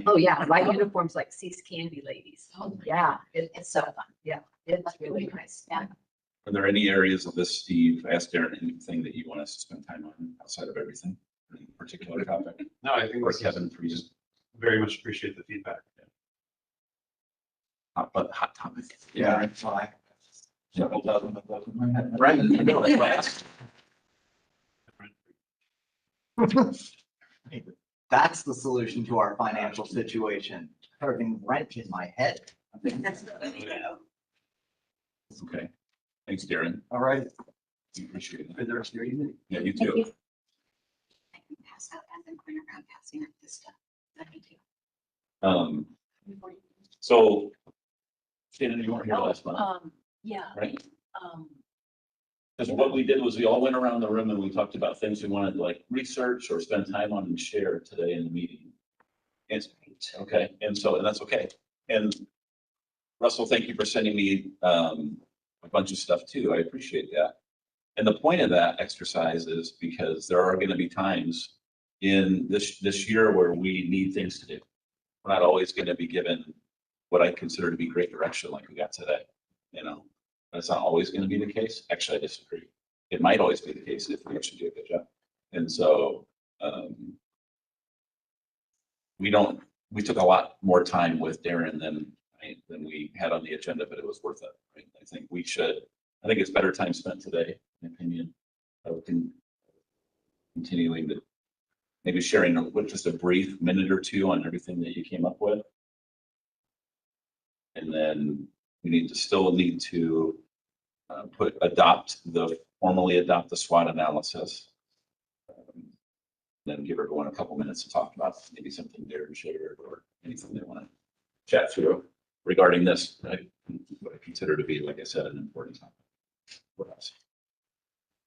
Oh, yeah, light uniforms like Cease Candy ladies. Oh, yeah, it's so fun. Yeah, it's really nice. Yeah. Are there any areas of this, Steve, asked Darren, anything that you want us to spend time on outside of everything? Any particular topic? No, I think Or this is- Kevin, for you? just very much appreciate the feedback. Hot topic. Yeah, it's fine. Right. I know, that's why I asked. That's the solution to our financial situation. Having rent in my head. Okay. Thanks, Darren. All right, We appreciate it. for the rest of your evening. Yeah, you too. I can pass out as I'm going around passing up this stuff. That'd be too. So, Shannon, you weren't here last month, Yeah, right? Because what we did was we all went around the room and we talked about things we wanted to like research or spend time on and share today in the meeting. And, okay, and that's okay. And Russell, thank you for sending me a bunch of stuff too. I appreciate that. And the point of that exercise is because there are going to be times in this year where we need things to do. We're not always going to be given what I consider to be great direction like we got today, you know. That's not always going to be the case. Actually, I disagree. It might always be the case if we actually do a good job. And so we took a lot more time with Darren than we had on the agenda, but it was worth it. Right? I think it's better time spent today, in my opinion. Continuing to maybe sharing with just a brief minute or two on everything that you came up with. And then we still need to formally adopt the SWOT analysis. Then give everyone a couple minutes to talk about maybe something Darren shared or anything they want to chat through regarding this. What I consider to be, like I said, an important topic for us.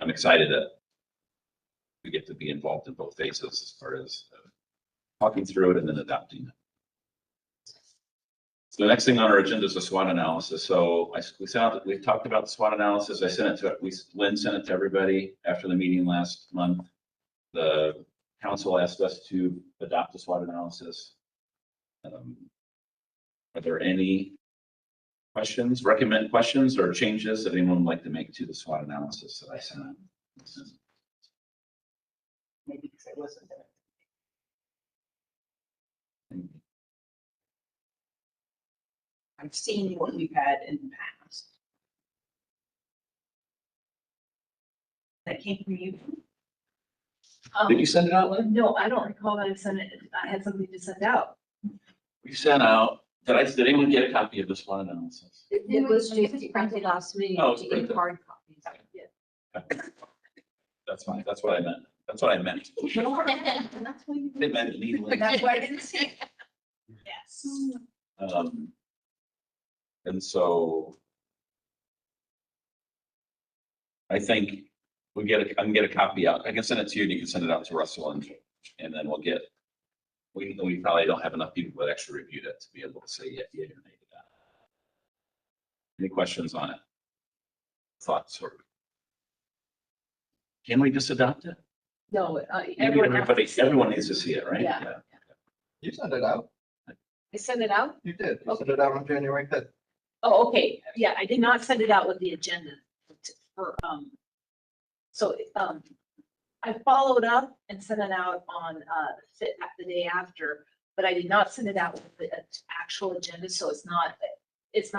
I'm excited that we get to be involved in both phases as far as talking through it and then adopting it. So the next thing on our agenda is a SWOT analysis. So we talked about the SWOT analysis. Linn sent it to everybody after the meeting last month. The council asked us to adopt the SWOT analysis. Are there any questions, recommend questions or changes that anyone would like to make to the SWOT analysis that I sent out? Maybe because I wasn't there. I've seen what we've had in the past. That came from you. Did you send it out, Lynn? No, I don't recall that I had something to send out. We sent out, did anyone get a copy of the SWOT analysis? It was just printed last meeting Oh, it's to printed. get hard copies. That's fine. That's what I meant. That's what I meant. That's why you. It meant needling. That's why I didn't see it. Yes. And so I think I can get a copy out. I can send it to you and you can send it out to Russell and then we probably don't have enough people that actually reviewed it to be able to say yeah or nay to that. Any questions on it? Thoughts or? Can we just adopt it? No, Everyone needs to see it, right? Yeah. You sent it out. I sent it out? You did. You sent it out on January 5th. Oh, okay. Yeah, I did not send it out with the agenda I followed up and sent it out on the day after, but I did not send it out with the actual agenda, so it's not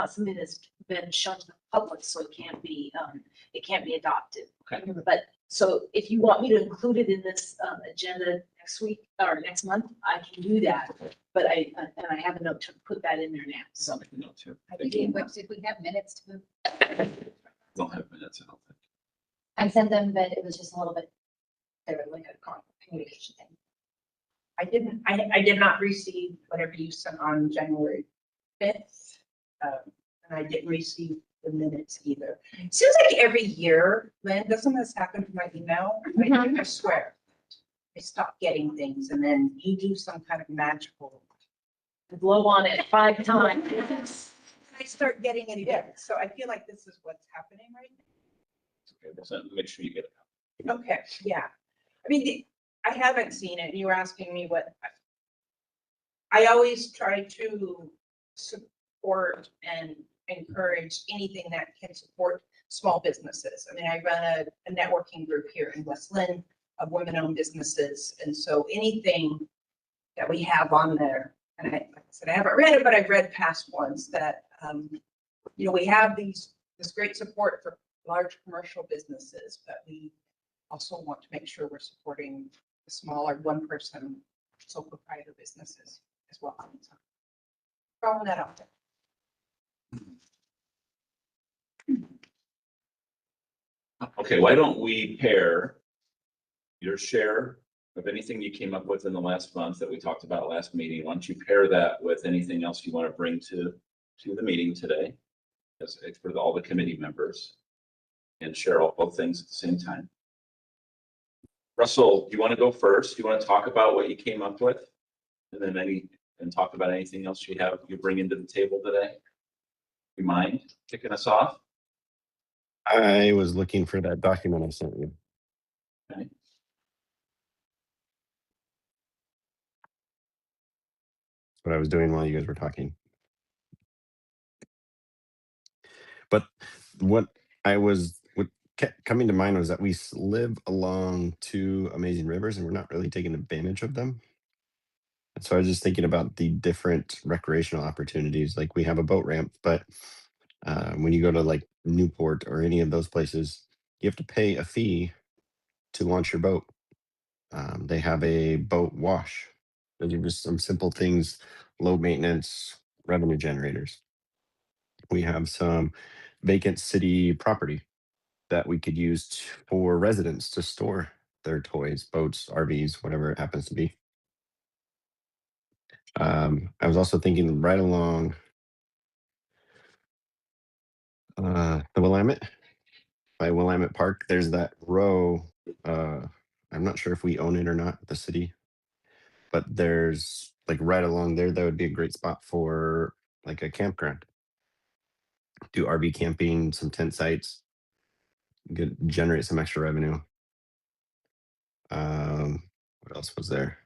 something that's been shown to the public, so it can't be adopted. Okay. But so if you want me to include it in this agenda next week or next month, I can do that. But I have a note to put that in there now. So Something to know too. If we have minutes to. Don't have minutes, I don't think. I sent them, but it was just a little bit, they were like a communication thing. I did not receive whatever you sent on January 5th. And I didn't receive the minutes either. Seems like every year, Lynn, doesn't this happen to my email? I swear. I stop getting things and then you do some kind of magical. blow on it 5 times. I start getting it again. So I feel like this is what's happening right Okay, so make sure you get it. now. Okay, yeah. I mean, I haven't seen it. You were asking me what. I always try to support and encourage anything that can support small businesses. I mean, I run a networking group here in West Linn of women-owned businesses. And so anything that we have on there, and like I said, I haven't read it, but I've read past ones that, we have this great support for large commercial businesses, but we also want to make sure we're supporting the smaller one-person sole proprietor businesses as well. So, throwing that out there. Okay, why don't we pair your share of anything you came up with in the last month that we talked about last meeting? Why don't you pair that with anything else you want to bring to the meeting today? As for all the committee members. and share all both things at the same time. Russell, do you want to go first? Do you want to talk about what you came up with? And then and talk about anything else you bring into the table today? You mind kicking us off? I was looking for that document I sent you. Okay. That's what I was doing while you guys were talking. But what kept coming to mind was that we live along two amazing rivers and we're not really taking advantage of them. And so I was just thinking about the different recreational opportunities. Like we have a boat ramp, but when you go to like Newport or any of those places, you have to pay a fee to launch your boat. They have a boat wash. Those are just some simple things, low maintenance revenue generators. We have some vacant city property that we could use for residents to store their toys, boats, RVs, whatever it happens to be. I was also thinking right along the Willamette, by Willamette Park, there's that row. I'm not sure if we own it or not, the city, but there's like right along there, that would be a great spot for like a campground. Do RV camping, some tent sites, generate some extra revenue. What else was there?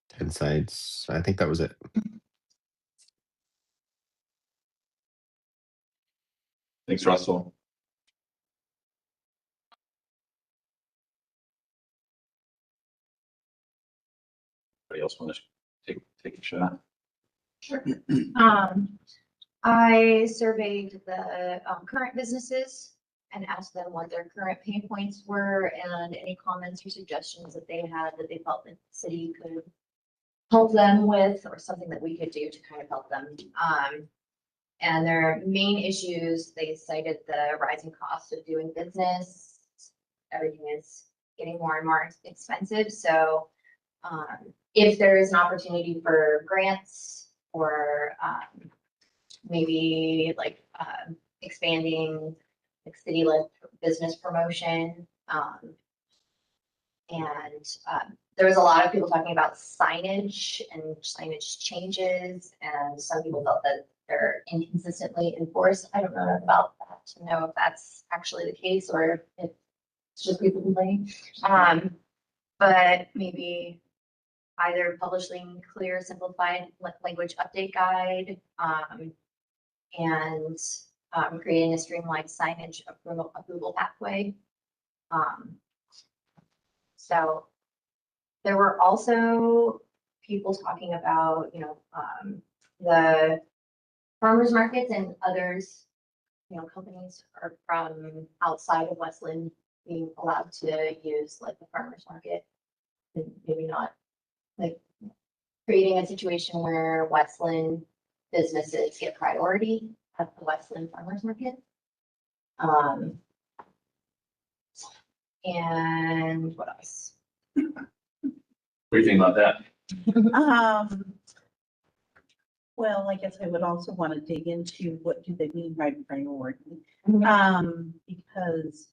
Tent sites. I think that was it. Thanks, Russell. Anybody else want to take a shot? Sure. I surveyed the current businesses and asked them what their current pain points were and any comments or suggestions that they had that they felt that the city could help them with, or something that we could do to kind of help them. And their main issues, they cited the rising cost of doing business. Everything is getting more and more expensive. So if there is an opportunity for grants or maybe like expanding like city-led business promotion. There was a lot of people talking about signage and signage changes, and some people felt that they're inconsistently enforced. I don't know enough about that to know if that's actually the case or if it's just people complaining. But maybe either publishing clear, simplified language update guide, and creating a streamlined signage approval pathway. So there were also people talking about, the farmers markets and others, companies are from outside of West Linn being allowed to use like the farmers market, and maybe not like creating a situation where West Linn businesses get priority at the West Linn farmers market. And what else? What do you think about that? Well, I guess I would also want to dig into what do they mean by priority? Because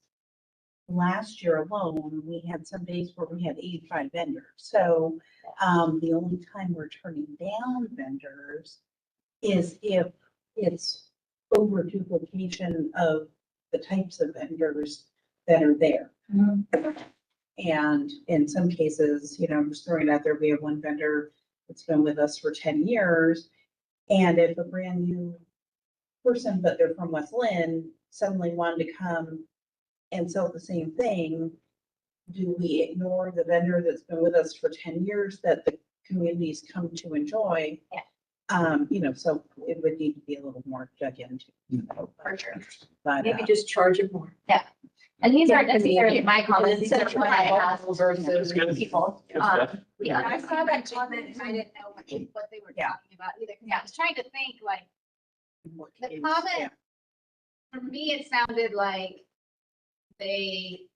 last year alone, we had some days where we had 85 vendors. So the only time we're turning down vendors is if it's over duplication of the types of vendors that are there. And in some cases, I'm just throwing it out there, we have one vendor that's been with us for 10 years. And if a brand new person, but they're from West Linn, suddenly wanted to come and sell the same thing, do we ignore the vendor that's been with us for 10 years that the communities come to enjoy? Yeah. So it would need to be a little more dug into. For sure. But Maybe just charge it more. And these aren't Yeah, I mean, necessarily my comments, these are Central what I asked versus people. Good stuff. Yeah. I saw that comment and I didn't know what they were Yeah. talking about either, because I was trying to think like, what the case, comment, yeah. for me, it sounded like the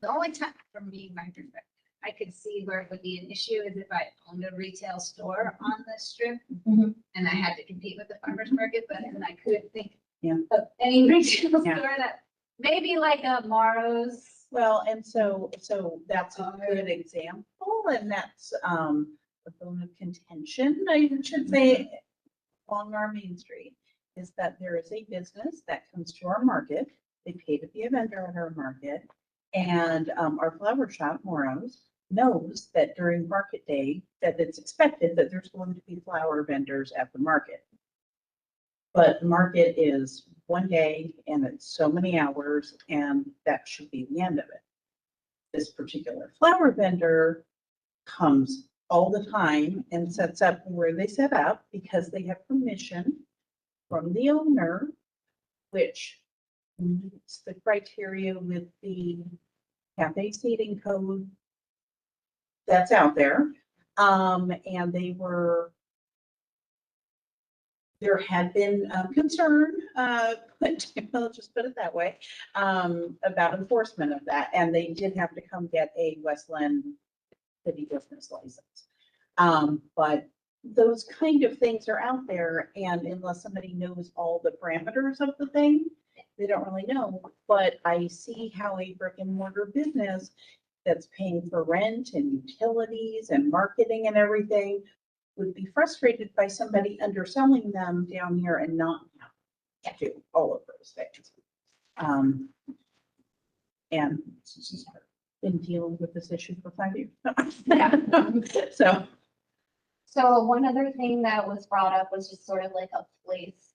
only time, from me, my perspective, I could see where it would be an issue is if I owned a retail store on the strip Mhm. and I had to compete with the farmer's market, but then I could think of any retail Yeah. store that, maybe like a Morrow's. Well, and so that's a good example, and that's, a bone of contention, I should say, along our main street, is that there is a business that comes to our market. They pay to be a vendor at our market. And, our flower shop, Moro's, knows that during market day, that it's expected that there's going to be flower vendors at the market. But the market is one day and it's so many hours, and that should be the end of it. This particular flower vendor comes all the time and sets up where they set up because they have permission from the owner, which meets the criteria with the cafe seating code that's out there. And there had been concern, but I'll just put it that way, about enforcement of that. And they did have to come get a West Linn city business license. But those kind of things are out there, and unless somebody knows all the parameters of the thing, they don't really know. But I see how a brick and mortar business that's paying for rent and utilities and marketing and everything would be frustrated by somebody underselling them down here and not have to do all of those things. And been dealing with this issue for 5 years. Yeah. So, one other thing that was brought up was just sort of like a place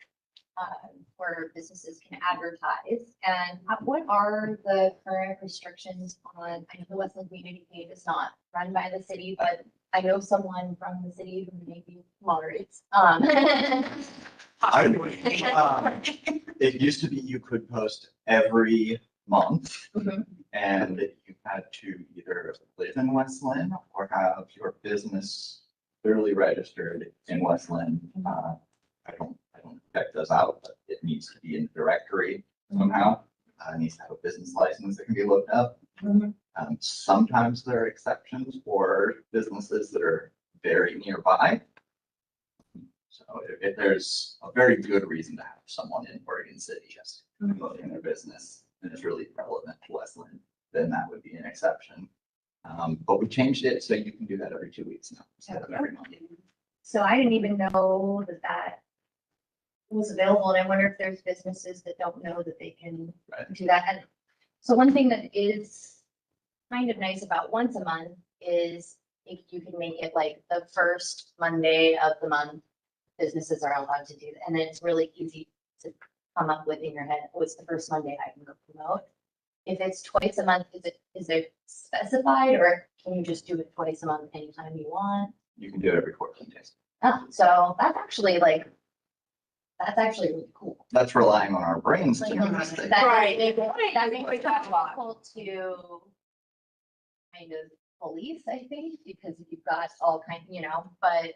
where businesses can advertise. And what are the current restrictions on, I know the Westland Community Cave is not run by the city, but I know someone from the city who maybe moderates. It used to be you could post every month. Mhm. And you had to either live in West Linn or have your business clearly registered in West Linn. I don't check those out, but it needs to be in the directory somehow. It needs to have a business license that can be looked up. Mhm. Sometimes there are exceptions for businesses that are very nearby. So if there's a very good reason to have someone in Oregon City just promoting their business and it's really relevant to West Linn, then that would be an exception. But we changed it so you can do that every 2 weeks now instead of every month. So I didn't even know that that was available, and I wonder if there's businesses that don't know that they can Right. do that. And so one thing that is kind of nice about once a month is if you can make it like the first Monday of the month, businesses are allowed to do that. And then it's really easy to come up with in your head, oh, it's the first Monday I can go promote. If it's twice a month, is it specified, or can you just do it twice a month anytime you want? You can do it every 14 days. Oh, so that's actually really cool. That's relying on our brains Like, to do this thing. that Right. makes it- that makes We it talk a lot. difficult to kind of police, I think, because you've got all kind, but,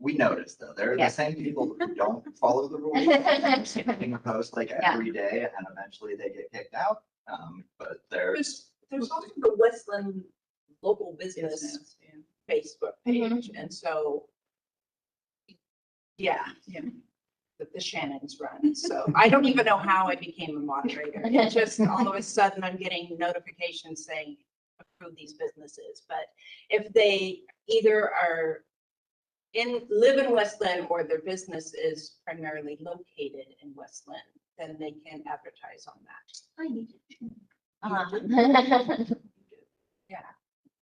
We noticed though, they're Yeah. the same people who don't follow the rules. Skipping a post like Yeah. every day and eventually they get kicked out. But there's, There's also the Westland local business business, yeah. Facebook page, and so. Yeah. Yeah. The Shannons run, so I don't even know how I became a moderator. It's just all of a sudden I'm getting notifications saying approve these businesses, but if they either live in West Linn or their business is primarily located in West Linn, then they can advertise on that.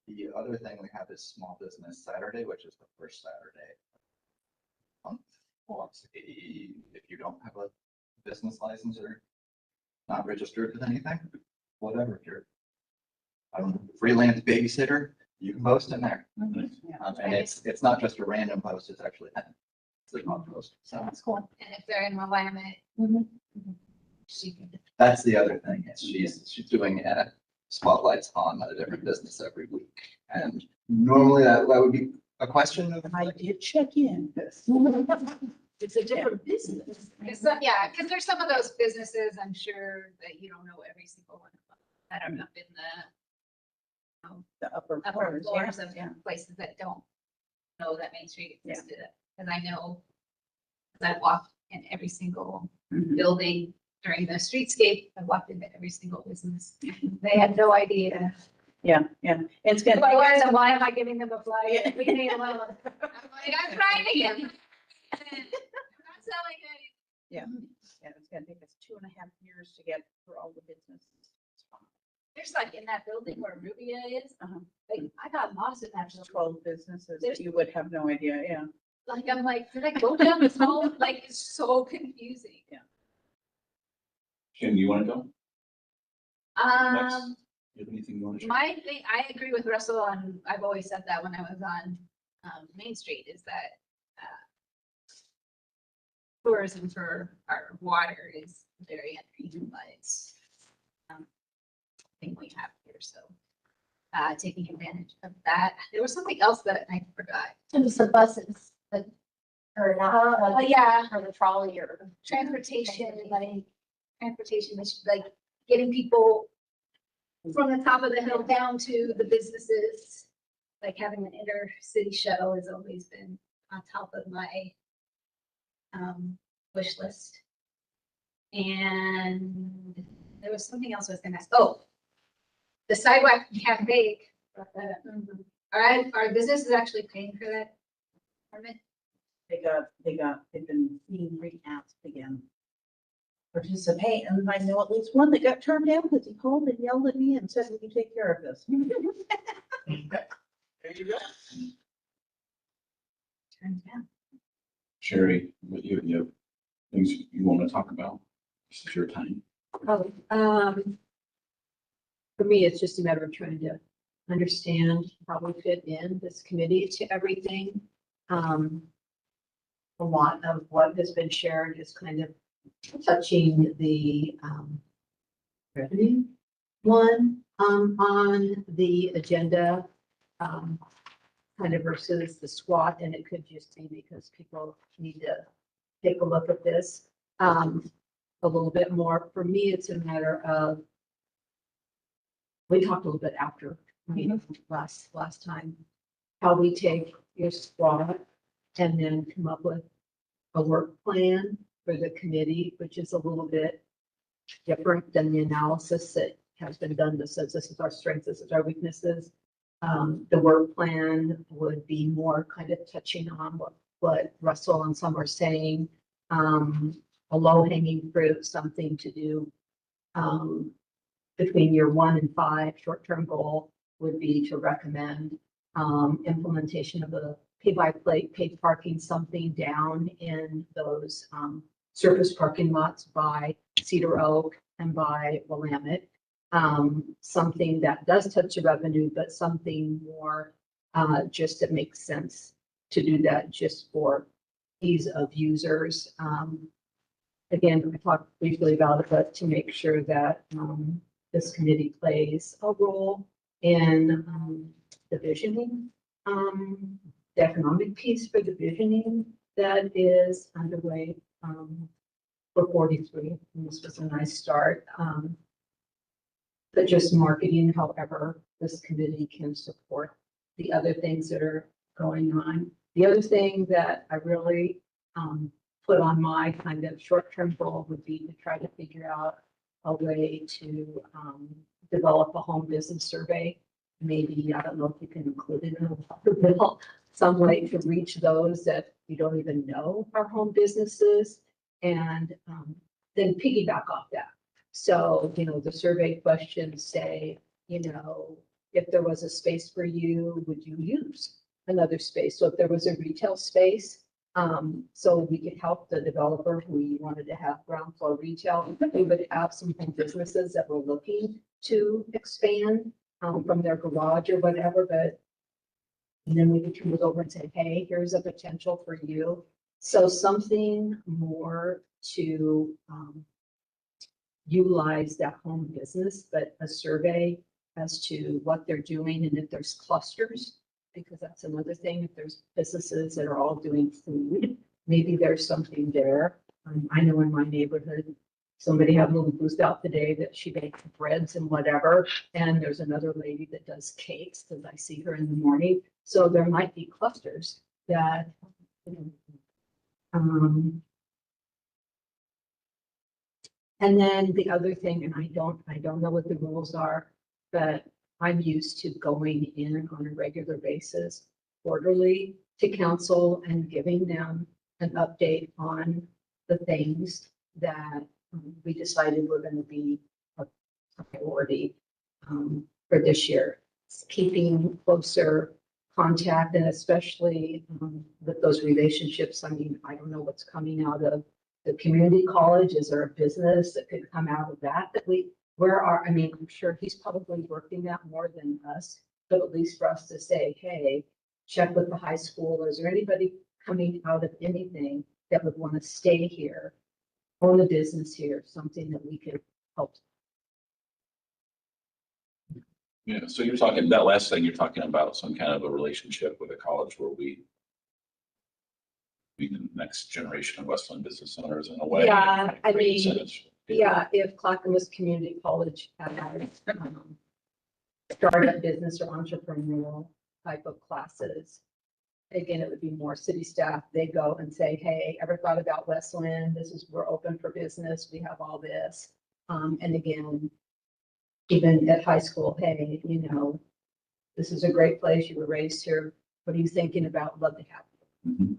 the other thing we have is Small Business Saturday, which is the first Saturday. Month. If you don't have a business license or not registered with anything, whatever, if you're a freelance babysitter, you can post in there. And it's not just a random post, it's actually it's a blog post. So That's cool. And if they're in Willamette, she can. that's the other thing, is she's doing spotlights on a different business every week. And normally that would be a question of I did check in. It's a different business. Because there's some of those businesses, I'm sure that you don't know every single one of them that are up in The upper the upper floors, floors yeah, of yeah. places that don't know that Main Street existed. Because I know, because I've walked in every single building during the streetscape. I walked into every single business. They had no idea. Yeah, yeah. It's gonna. Well, why am I giving them a flyer? Leave me alone. I'm like, I'm trying to get. I'm not selling anything. Yeah, it's gonna take us 2.5 years to get through all the businesses. There's like in that building where Rubia is, Uh-huh. like, I got lost in that There's building. 12 businesses that you would have no idea, yeah. Like, I'm like, did I go down this hall? Like, it's so confusing. Kim, you want to go? Um, You have anything you want to share? my thing, I agree with Russell on, I've always said that when I was on, Main Street, is that, tourism for our water is very unreasonable. Thing we have here, so, taking advantage of that. There was something else that I forgot. It was the buses, or not, Oh, yeah. or the trolley or. Transportation, like getting people from the top of the hill down to the businesses. Like having an intercity shuttle has always been on top of my wish list. And there was something else I was gonna ask. Oh, the sidewalk cafe. Our business is actually paying for that permit. They've been being re-asked again. Participate, and I know at least one that got turned down because he called and yelled at me and said, "Will you take care of this?" There you go. Turned down. Sherry, what you have things you want to talk about? This is your time. Oh, for me, it's just a matter of trying to understand how we fit in this committee to everything. A lot of what has been shared is kind of touching the, revenue one, on the agenda, kind of versus the SWAT, and it could just be because people need to take a look at this, a little bit more. For me, it's a matter of, we talked a little bit after, last time, how we take your SWAT and then come up with a work plan for the committee, which is a little bit different than the analysis that has been done that says this is our strengths, this is our weaknesses. The work plan would be more kind of touching on what Russell and some are saying, a low hanging fruit, something to do between year 1 and 5. Short-term goal would be to recommend implementation of the pay-by-plate, paid parking, something down in those surface parking lots by Cedar Oak and by Willamette. Something that does touch the revenue, but something more just that makes sense to do that just for ease of users. Again, we talked briefly about it, but to make sure that this committee plays a role in the visioning, the economic piece for the visioning that is underway for 43. And this was a nice start. But just marketing, however, this committee can support the other things that are going on. The other thing that I really put on my kind of short-term goal would be to try to figure out a way to develop a home business survey. Maybe, I don't know if you can include it in a water bill, some way to reach those that you don't even know are home businesses, and then piggyback off that. So, the survey questions say, if there was a space for you, would you use another space? So if there was a retail space, so we could help the developer who we wanted to have ground floor retail, we would have some home businesses that were looking to expand from their garage or whatever, but and then we could turn it over and say, hey, here's a potential for you. So something more to utilize that home business, but a survey as to what they're doing and if there's clusters, because that's another thing. If there's businesses that are all doing food, maybe there's something there. I know in my neighborhood, somebody had a little booth out today that she bakes breads and whatever. And there's another lady that does cakes because I see her in the morning. So there might be clusters that, And then the other thing, and I don't know what the rules are, but I'm used to going in on a regular basis, quarterly to council and giving them an update on the things that we decided were going to be a priority for this year. Keeping closer contact and especially with those relationships. I mean, I don't know what's coming out of the community college. Is there a business that could come out of that I mean, I'm sure he's probably working that more than us, but at least for us to say, hey, check with the high school. Is there anybody coming out of anything that would want to stay here, own a business here, something that we could help? Yeah, so you're talking, that last thing, you're talking about some kind of a relationship with a college where we be the next generation of Westland business owners in a way. Yeah, I mean, Incentives. yeah, if Clackamas Community College had startup business or entrepreneurial type of classes, again, it would be more city staff. They go and say, hey, ever thought about Westland? We're open for business. We have all this. And again, even at high school, hey, this is a great place. You were raised here. What are you thinking about? Love to have you. Mhm.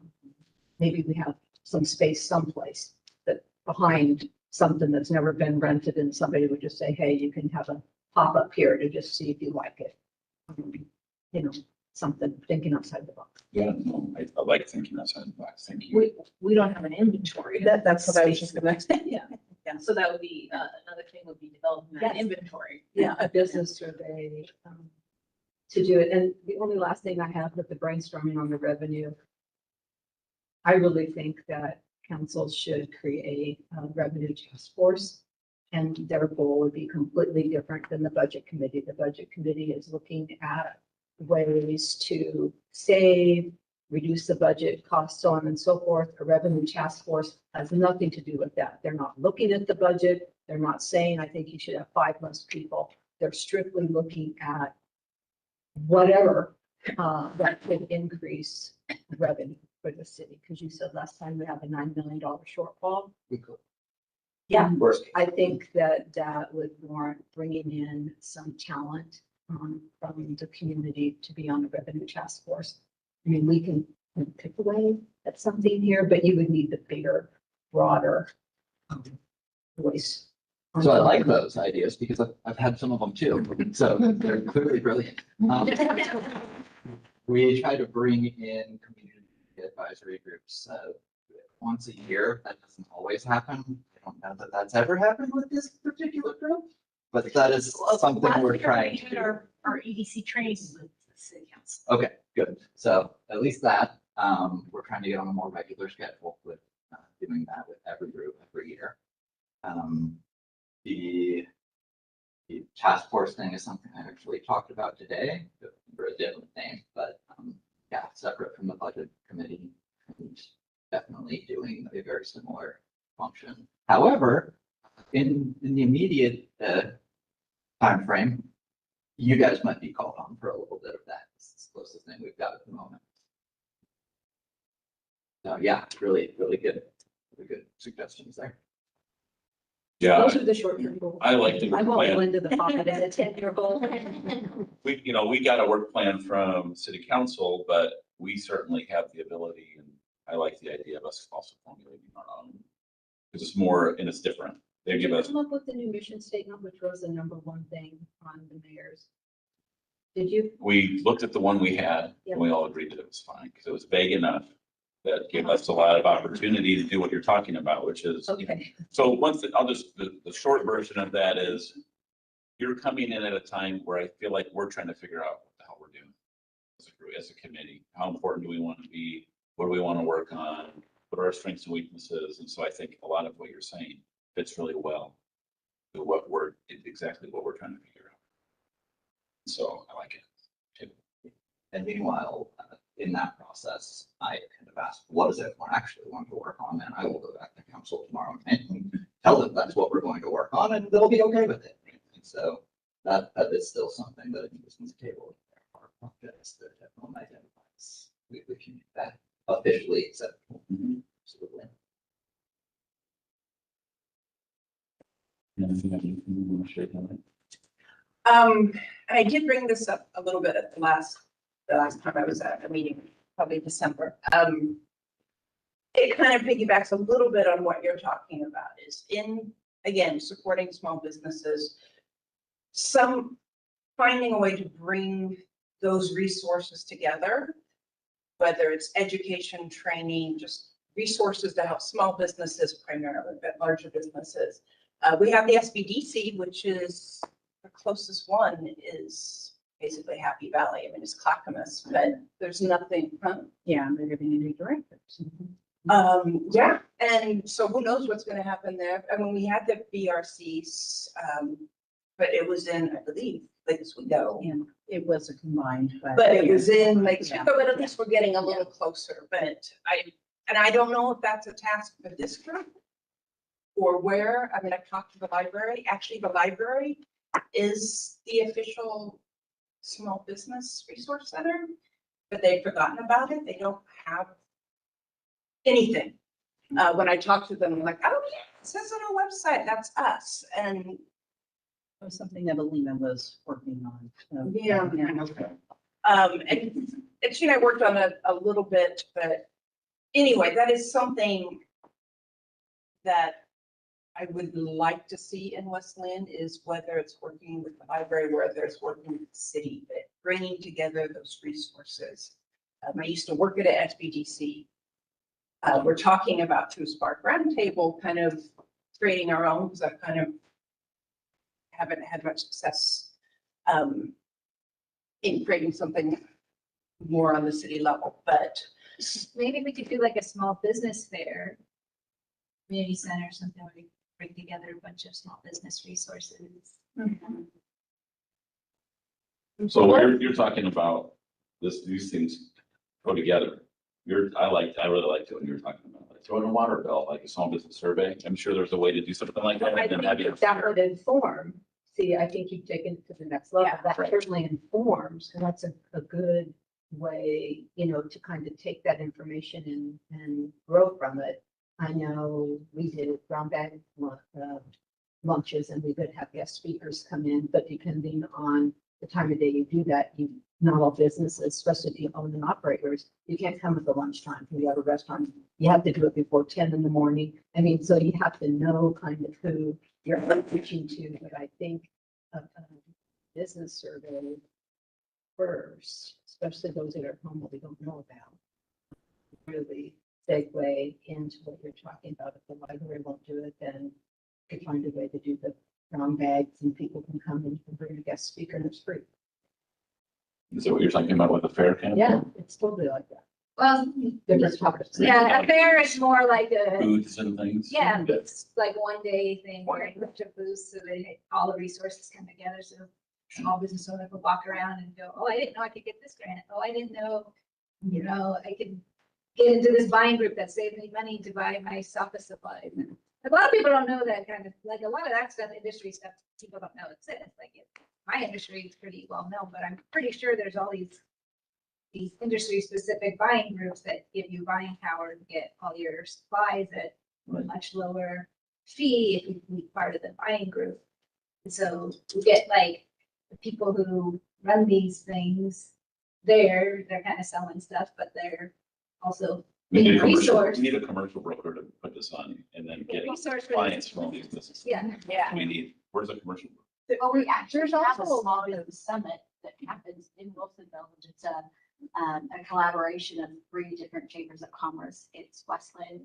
Maybe we have some space someplace that behind something that's never been rented and somebody would just say, hey, you can have a pop up here to just see if you like it. Something thinking outside the box. Yeah, no, I like thinking outside the box. Thank you. We don't have an inventory. That's what I was just gonna say. Yeah. So that would be, another thing would be developing that Yes. inventory. Yeah, a business survey to do it. And the only last thing I have with the brainstorming on the revenue, I really think that council should create a revenue task force. And their goal would be completely different than the budget committee. The budget committee is looking at ways to save, reduce the budget costs, so on and so forth. A revenue task force has nothing to do with that. They're not looking at the budget. They're not saying, I think you should have 5 less people. They're strictly looking at whatever that could increase revenue for the city. Because you said last time we have a $9 million shortfall. We could. Yeah, Worst case. I think that would warrant bringing in some talent from the community to be on the revenue task force. I mean, we can pick away at something here, but you would need the bigger, broader voice. So I like those ideas because I've had some of them too. So they're clearly brilliant. We try to bring in community advisory groups once a year. That doesn't always happen. I don't know that that's ever happened with this particular group, but that is something we're trying to do. Our EDC trainings with the city council. Okay, good. So at least that, we're trying to get on a more regular schedule with doing that with every group every year. The task force thing is something I actually talked about today for a different name, but yeah, separate from the budget committee and definitely doing a very similar function. However, in the immediate timeframe, you guys might be called on for a little bit of that. It's the closest thing we've got at the moment. So yeah, really good suggestions there. Yeah, Those are the short-term goals. I like the I work won't go plan. into the pocket as a 10-year goal. We got a work plan from city council, but we certainly have the ability, and I like the idea of us also formulating our own. Because it's more, and it's different. They Did give you us, come up with the new mission statement, which was the number one thing on the mayor's? Did you? we looked at the one we had, Yeah. and we all agreed that it was fine, because it was vague enough. That gave us a lot of opportunity to do what you're talking about, which is, Okay. so once, the short version of that is, you're coming in at a time where I feel like we're trying to figure out what the hell we're doing. As a group, as a committee, how important do we want to be? What do we want to work on? What are our strengths and weaknesses? And so I think a lot of what you're saying fits really well to exactly what we're trying to figure out. So I like it too. And meanwhile, in that process, I kind of asked, what is it we're actually going to work on? And I will go back to council tomorrow night and tell them that's what we're going to work on, and they'll be okay with it. And so that is still something that I think is on the table. There are projects that definitely identifies. We can make that officially acceptable. Absolutely. And I did bring this up a little bit at the last time I was at a meeting, probably December. It kind of piggybacks a little bit on what you're talking about is again, supporting small businesses. Finding a way to bring those resources together, whether it's education, training, just resources to help small businesses primarily, but larger businesses. We have the SBDC, which is the closest one is basically Happy Valley. I mean, it's Clackamas, but there's nothing. Yeah, they're giving a new directors. Yeah, and so who knows what's going to happen there? I mean, we had the BRCs, but it was in, I believe, Lake Oswego. And it was a combined. But it was in Lake Yeah. Oswego, but at least we're getting a little closer. But I don't know if that's a task for this group or where. I mean, I've talked to the library. Actually, the library is the official small business resource center, but they've forgotten about it. They don't have anything. When I talk to them, I'm like, oh yeah, it says on our website, that's us. And It was something that Alina was working on. So, yeah. And she and I worked on it a little bit, but anyway, that is something that I would like to see in West Linn is whether it's working with the library, whether it's working with the city, but bringing together those resources. I used to work at an SBDC. We're talking about through Spark Roundtable, kind of creating our own, because I kind of haven't had much success in creating something more on the city level, but Maybe we could do like a small business fair, community center, or something where we bring together a bunch of small business resources. So you're talking about these things go together. I really liked it when you were talking about like throwing a water bill, like a small business survey. I'm sure there's a way to do something like that. I And then have you. think that would inform, see, I think you've taken it to the next level. Yeah, That right. certainly informs, and that's a good way, to kind of take that information and grow from it. I know we did brown bag lunches and we would have guest speakers come in, but depending on the time of day you do that, not all businesses, especially if you own and operators, you can't come at the lunchtime. If you have a restaurant, you have to do it before 10 in the morning. I mean, so you have to know kind of who you're reaching to, but I think a business survey first, especially those that are home that we don't know about, really segue into what you're talking about. If the library won't do it, then you can find a way to do the brown bags and people can come and you can bring a guest speaker and it's free. Is that what you're talking about with the fair camp? Yeah, it's totally like that. Well, Different topics. yeah, a fair is more like a, Booths and things. yeah, it's like one day thing where you put your booths so that all the resources come together. So small business owner will walk around and go, oh, I didn't know I could get this grant. Oh, I didn't know, I could get into this buying group that saved me money to buy my office supplies. And a lot of people don't know that kind of, like a lot of that stuff, industry stuff, people don't know exists. Like my industry is pretty well known, but I'm pretty sure there's all these industry specific buying groups that give you buying power to get all your supplies at a much lower fee if you can be part of the buying group. And so you get like the people who run these things, they're kind of selling stuff, but they're also We need a being commercial, resourced. we need a commercial broker to put this on and then get Resource for clients this. from all these businesses. Yeah. Where's the commercial? Well, we actually There's have a also a small business summit that happens in Wilsonville. It's a collaboration of 3 different chambers of commerce. It's Westland,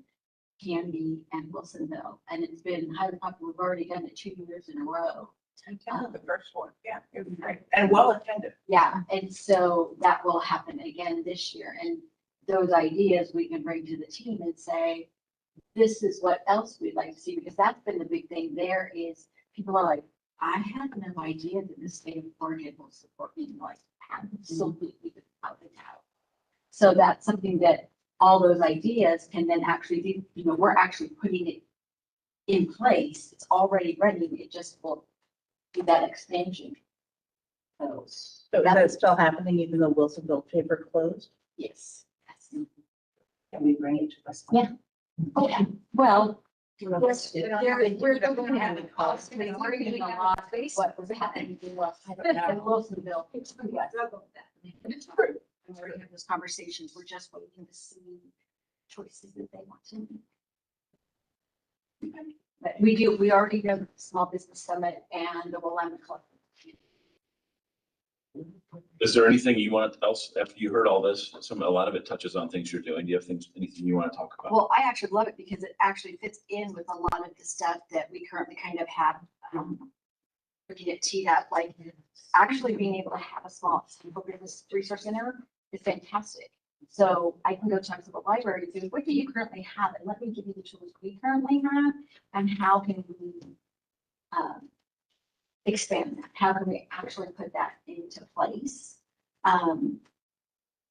Canby, and Wilsonville. And it's been highly popular. We've already done it 2 years in a row. the first one, yeah, it was great and well attended. Yeah, and so that will happen again this year. And those ideas we can bring to the team and say, this is what else we'd like to see, because that's been the big thing there is people are like, I had no idea that the state of Oregon will support me, like absolutely without a doubt. So that's something that all those ideas can then actually be, we're actually putting it in place. It's already ready. It just will do that expansion. So So is that still happening even though Wilsonville chamber closed? yes. Can we bring it to us? Yeah. Okay, well, We're going to have a cost, we're getting a lot of what was happening in Wilsonville. It's true. And we're having those conversations, we're just waiting to see choices that they want to make. But we already know the Small Business Summit and the Willamette Club. Is there anything you want else, after you heard all this, a lot of it touches on things you're doing. Do you have anything you want to talk about? Well, I actually love it because it actually fits in with a lot of the stuff that we currently kind of have, looking at teed up, like actually being able to have a small business resource center is fantastic. So I can go talk to the library and say, what do you currently have? And let me give you the tools we currently have and how can we expand that? How can we actually put that into place?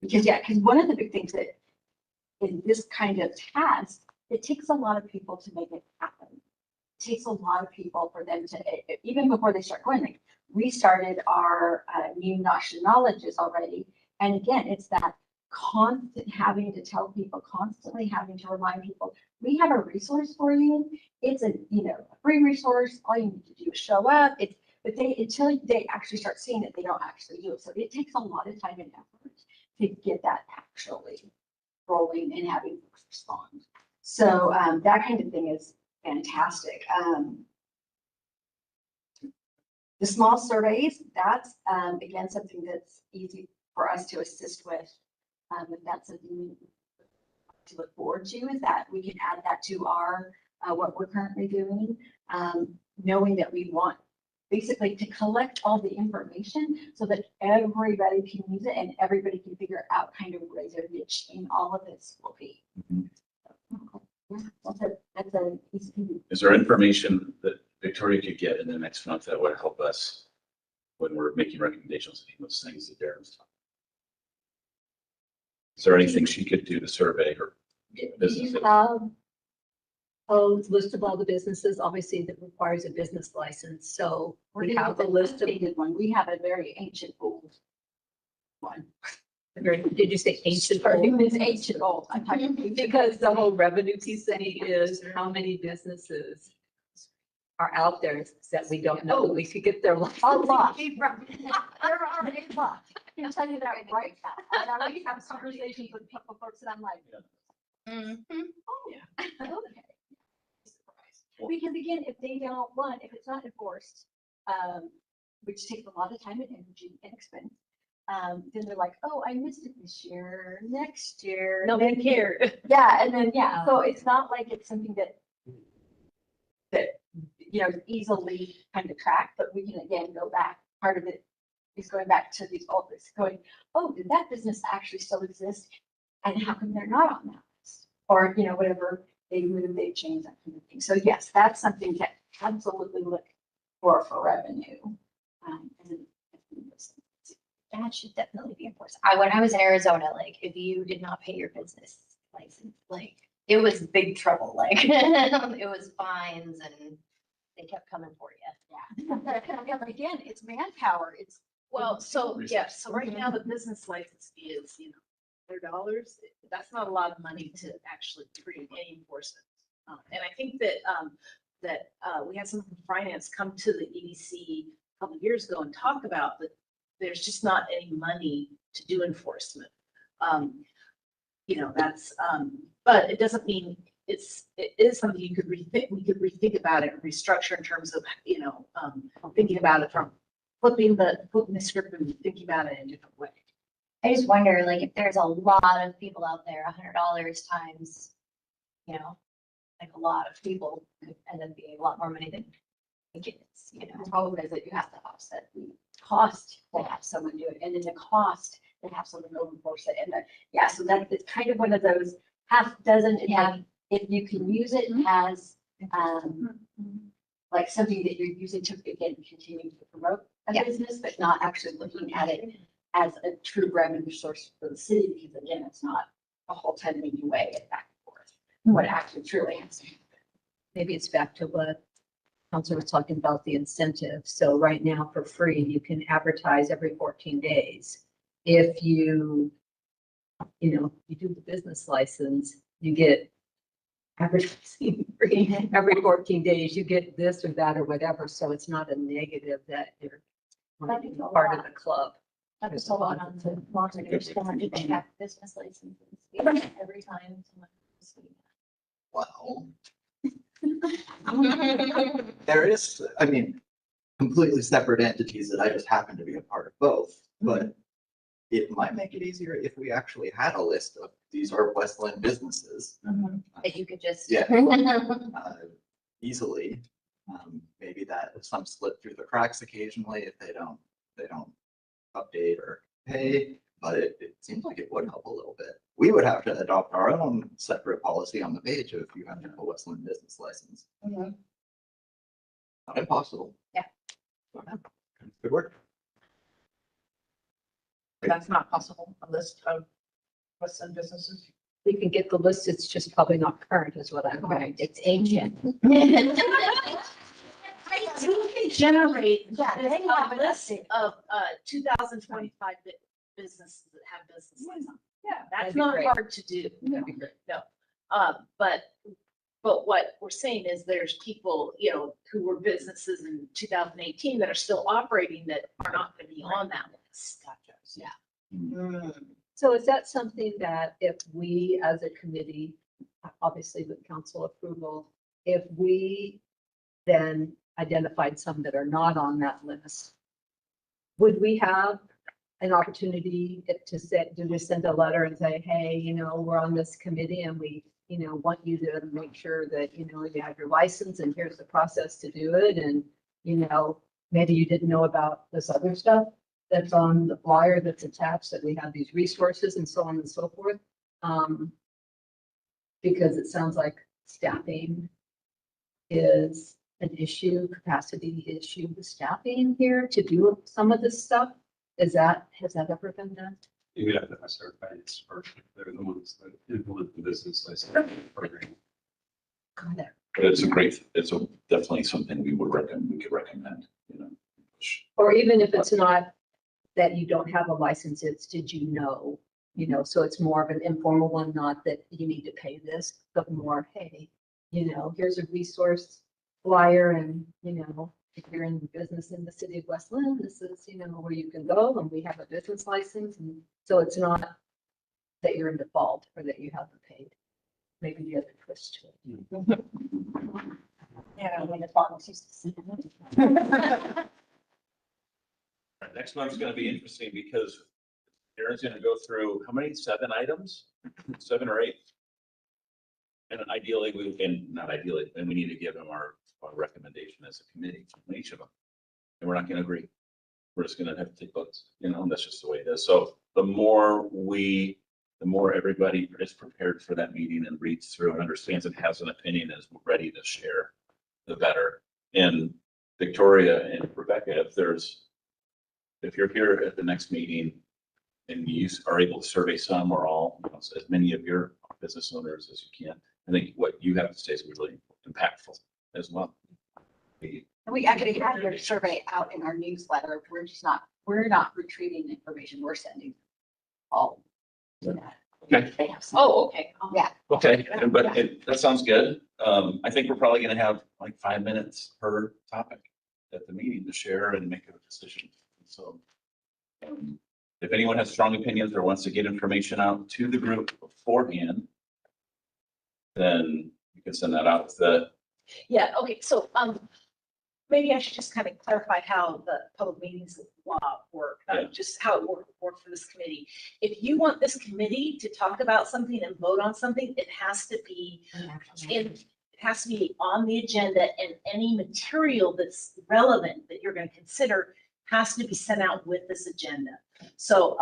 Because one of the big things that in this kind of task, it takes a lot of people to make it happen. It takes a lot of people for them to, even before they start going, like we started our new nationalities already. And again, it's that constant having to tell people, constantly having to remind people, we have a resource for you. It's a, a free resource. All you need to do is show up. But until they actually start seeing it, they don't actually do it. So it takes a lot of time and effort to get that actually rolling and having folks respond. So that kind of thing is fantastic. The small surveys, that's again something that's easy for us to assist with. If that's something to look forward to, is that we can add that to our what we're currently doing, knowing that we want basically to collect all the information so that everybody can use it and everybody can figure out kind of where their niche in all of this will be. That's a easy. Is there information that Victoria could get in the next month that would help us when we're making recommendations on those things that Darren's talking? Is there anything she could do to survey her business? You have a list of all the businesses, obviously that requires a business license, so we have a list of. One. We have a very ancient old one. Did you say ancient? It's ancient old. I'm talking Because the whole revenue piece thing is how many businesses are out there that we don't know, we could get their. a lot. There are a lot. I can tell you that right now. And I already have conversations with people, folks, and I'm like, oh yeah. Okay. Because again, if they don't want, if it's not enforced, which takes a lot of time and energy and expense, then they're like, oh, I missed it this year, next year. Nobody cared. Yeah, and then, yeah, so it's not like it's something that easily kind of track, but we can again go back. Part of it is going back to these old lists, going, oh, did that business actually still exist? And how come they're not on that list? Or, whatever they move, they change, that kind of thing. So yes, that's something to absolutely look for revenue. That should definitely be enforced. When I was in Arizona, like if you did not pay your business license, like it was big trouble. Like it was fines and they kept coming for you. Yeah. Again, it's manpower. It's So right now the business license fee is, $100. That's not a lot of money to actually create any enforcement. And I think that we had someone from finance come to the EDC a couple of years ago and talk about that there's just not any money to do enforcement. That's, but it doesn't mean it is something you could rethink. We could rethink about it, restructure in terms of, thinking about it from flipping the script and thinking about it in a different way. I just wonder, like, if there's a lot of people out there, $100 times, like a lot of people could end up being a lot more money than I think it is, The problem is that you have to offset the cost to have someone do it, and then the cost to have someone go enforce it. And so that it's kind of one of those half dozen. Yeah. If you can use it as like something that you're using to again continue to promote a business, but not actually looking at it as a true revenue source for the city, because again, it's not a whole ton of you weigh it back and forth. What actually truly has to happen. Maybe it's back to what Counselor was talking about, the incentive. So right now for free, you can advertise every 14 days. If you do the business license, you get advertising free every 14 days, you get this or that or whatever, so it's not a negative that you're part of the club. That was a lot on the moderators going to check business licenses every time someone. Well. There is, I mean, completely separate entities that I just happen to be a part of both, but it might make it easier if we actually had a list of these are Westland businesses. That you could just. Yeah. Easily. Maybe that some slip through the cracks occasionally if they don't update or pay, but it seems like it would help a little bit. We would have to adopt our own separate policy on the page if you have a Westland business license. Not impossible. Yeah. Good work. That's not possible, a list of Westland businesses. We can get the list, it's just probably not current is what I'm hearing. It's ancient. We can generate Yeah, they have a an list update. of 2025 businesses that have business license. Yeah. That's That'd be not great. hard to do. That'd be great. But what we're saying is there's people, who were businesses in 2018 that are still operating that are not going to be on that list. Yeah. So is that something that if we as a committee, obviously with council approval, if we then identified some that are not on that list, would we have an opportunity to send a letter and say, hey, we're on this committee and we, want you to make sure that, you have your license and here's the process to do it. And, maybe you didn't know about this other stuff that's on the flyer that's attached, that we have these resources and so on and so forth. Because it sounds like staffing is an issue, capacity issue with staffing here to do some of this stuff. Has that ever been done? You would have to ask our finance first. They're the ones that implement the business license program. Got it. But it's definitely something we could recommend, push. Or even if it's not that you don't have a license, it's did you know? So it's more of an informal one, not that you need to pay this, but more, hey, here's a resource flyer and, if you're in business in the city of Westland, this is, where you can go and we have a business license. And so it's not that you're in default or that you haven't paid. Maybe the other twist to it. Yeah. I mean, the farmers used to see them. Next one's gonna be interesting because Aaron's gonna go through, how many, 7 items? 7 or 8? And ideally, and we need to give them our recommendation as a committee on each of them. And we're not gonna agree. We're just gonna have to take votes, and that's just the way it is. So the more everybody is prepared for that meeting and reads through and understands and has an opinion and is ready to share, the better. And Victoria and Rebecca, if you're here at the next meeting and you are able to survey some or all, as many of your business owners as you can, I think what you have to say is really impactful as well. And we actually have your survey out in our newsletter. We're not retrieving information, we're sending all. Okay. They have some. Oh, okay. Yeah. Okay, that sounds good. I think we're probably gonna have like 5 minutes per topic at the meeting to share and make a decision. So if anyone has strong opinions or wants to get information out to the group beforehand, then you can send that out to the. Yeah, okay, so, maybe I should just kind of clarify how the public meetings law work, Yeah. just how it work for this committee. If you want this committee to talk about something and vote on something, it has to be on the agenda, and any material that's relevant that you're going to consider has to be sent out with this agenda. So,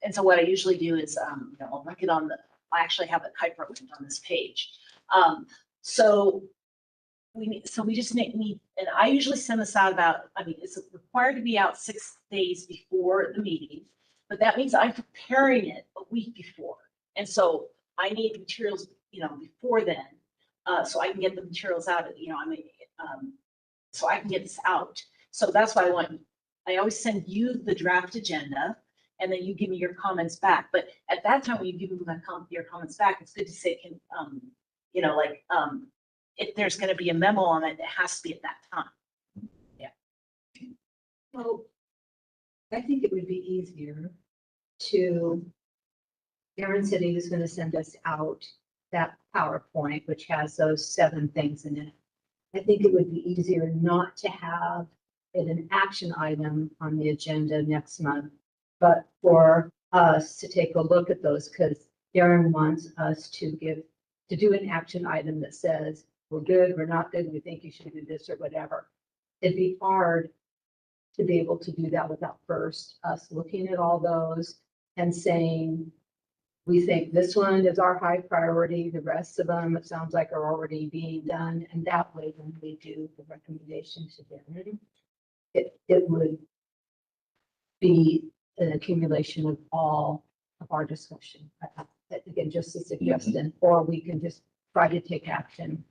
and so what I usually do is, I'll look it I actually have it hyperlinked on this page. So we just need, and I usually send this out it's required to be out 6 days before the meeting, but that means I'm preparing it a week before. And so I need materials, before then, so I can get the materials out, so I can get this out. So that's why I always send you the draft agenda, and then you give me your comments back. But at that time, when you give me your comments back, it's good to say, you know, like, if there's gonna be a memo on it, it has to be at that time. Well, I think it would be easier to, Aaron said he was gonna send us out that PowerPoint, which has those 7 things in it. I think it would be easier not to have it an action item on the agenda next month, but for us to take a look at those, because Aaron wants us to do an action item that says, we're good, we're not good, we think you should do this or whatever. It'd be hard to be able to do that without first us looking at all those and saying, we think this one is our high priority, the rest of them, it sounds like are already being done. And that way, when we do the recommendations to them, it would be an accumulation of all of our discussion. Again, just a suggestion, or we can just try to take action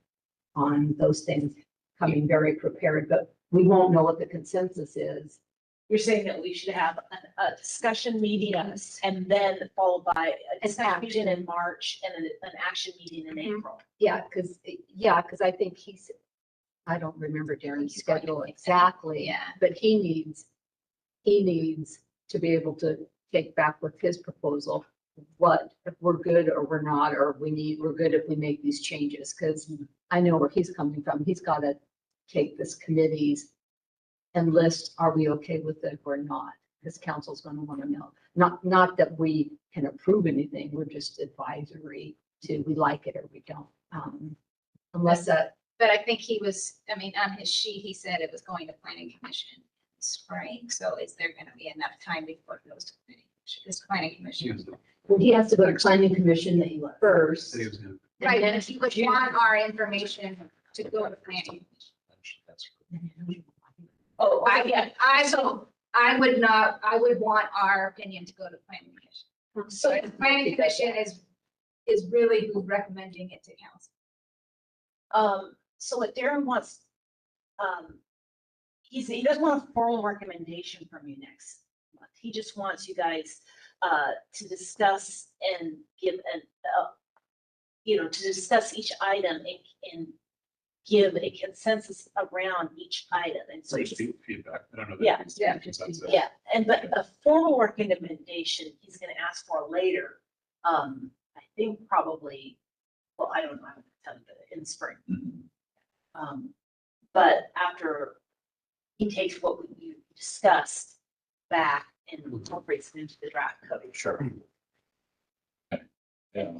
on those things, coming very prepared, but we won't know what the consensus is. You're saying that we should have a discussion meeting and then followed by a discussion meeting in March and an action meeting in April. Yeah, because I think I don't remember Darren's schedule exactly. Yeah. But he needs to be able to take back with his proposal, what, if we're good or we're not, or we're good if we make these changes, because I know where he's coming from. He's got to take this committee's and list, are we okay with it or not? Because council's going to want to know. Not that we can approve anything, we're just advisory to, we like it or we don't. Unless that, But I think he was, I mean, on his sheet, he said it was going to planning commission in spring. So is there gonna be enough time before it goes to planning commission? This planning commission. well, he has to go to planning commission first. He was gonna- Right, but he would want our information to go to planning. Oh, yeah. I would want our opinion to go to planning commission. So the planning commission is really who's recommending it to council. So what Darren wants, he doesn't want a formal recommendation from you next month. He just wants you guys, to discuss and give to discuss each item and give a consensus around each item. And so, Feedback. I don't know. Yeah, yeah, yeah, but a formal recommendation he's gonna ask for later. I think probably, well, I don't know, I haven't tell you, but in spring. But after he takes what we discussed back and incorporates it into the draft code. Sure. Okay. Yeah,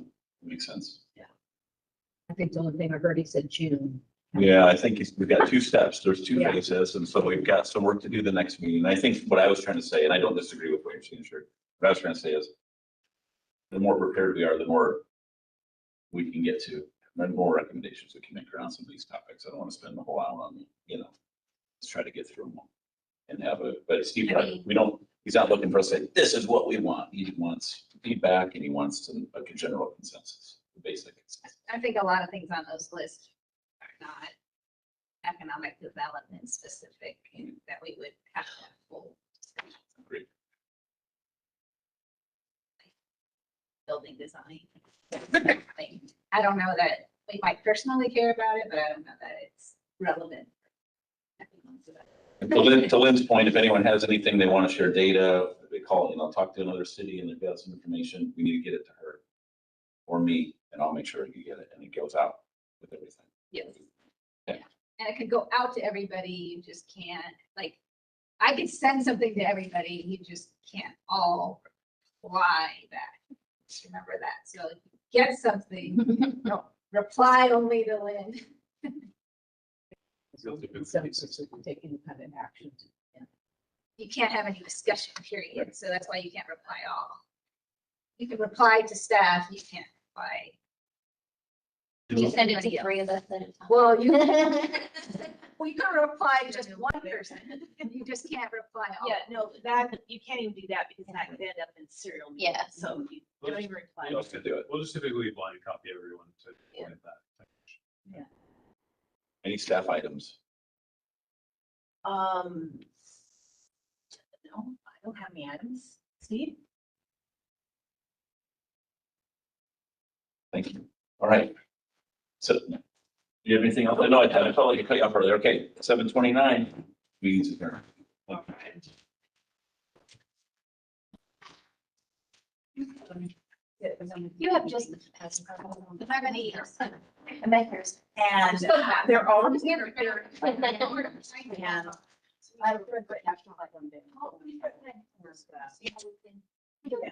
makes sense. I think the only thing I heard, he said June. Yeah, I think we've got 2 steps. There's 2 Yeah. phases, and so we've got some work to do the next meeting. I think what I was trying to say, and I don't disagree with what you're saying, sure. What I was trying to say is, the more prepared we are, the more we can get to, the more recommendations we can make around some of these topics. I don't want to spend the whole hour on, let's try to get through them and but Steve, he's not looking for us to say, this is what we want. He wants feedback and he wants a general consensus, basic consensus. I think a lot of things on those lists are not economic development specific, and that we would have to have full discussions on. Agreed. Building design. I don't know that we might personally care about it, but I don't know that it's relevant. And to Lynn's point, if anyone has anything they want to share data, they call, talk to another city and they've got some information, we need to get it to her or me, and I'll make sure you get it and it goes out with everything. Yes. Yeah. And it could go out to everybody, you just can't, like, I could send something to everybody, you just can't all reply back. Just remember that, so if you get something, no, reply only to Lynn. Consensus of taking kind of actions. You can't have any discussion, period, so that's why you can't reply all. You can reply to staff, you can't reply. You send it to 3 of us at a time. Well, you can reply to just one person, you just can't reply all. Yeah, no, that, you can't even do that because that could end up in serial meetings. Yeah. So you don't even reply. Who else could do it? We'll just typically blind copy everyone to get that. Any staff items? No, I don't have any items. Steve? Thank you. All right. So, do you have anything else? I know I felt like I cut you off earlier. Okay, 7:29. Meeting's adjourned. You have just. If I'm gonna eat. I'm back here. And they're all here. And I would national like one day. Yeah.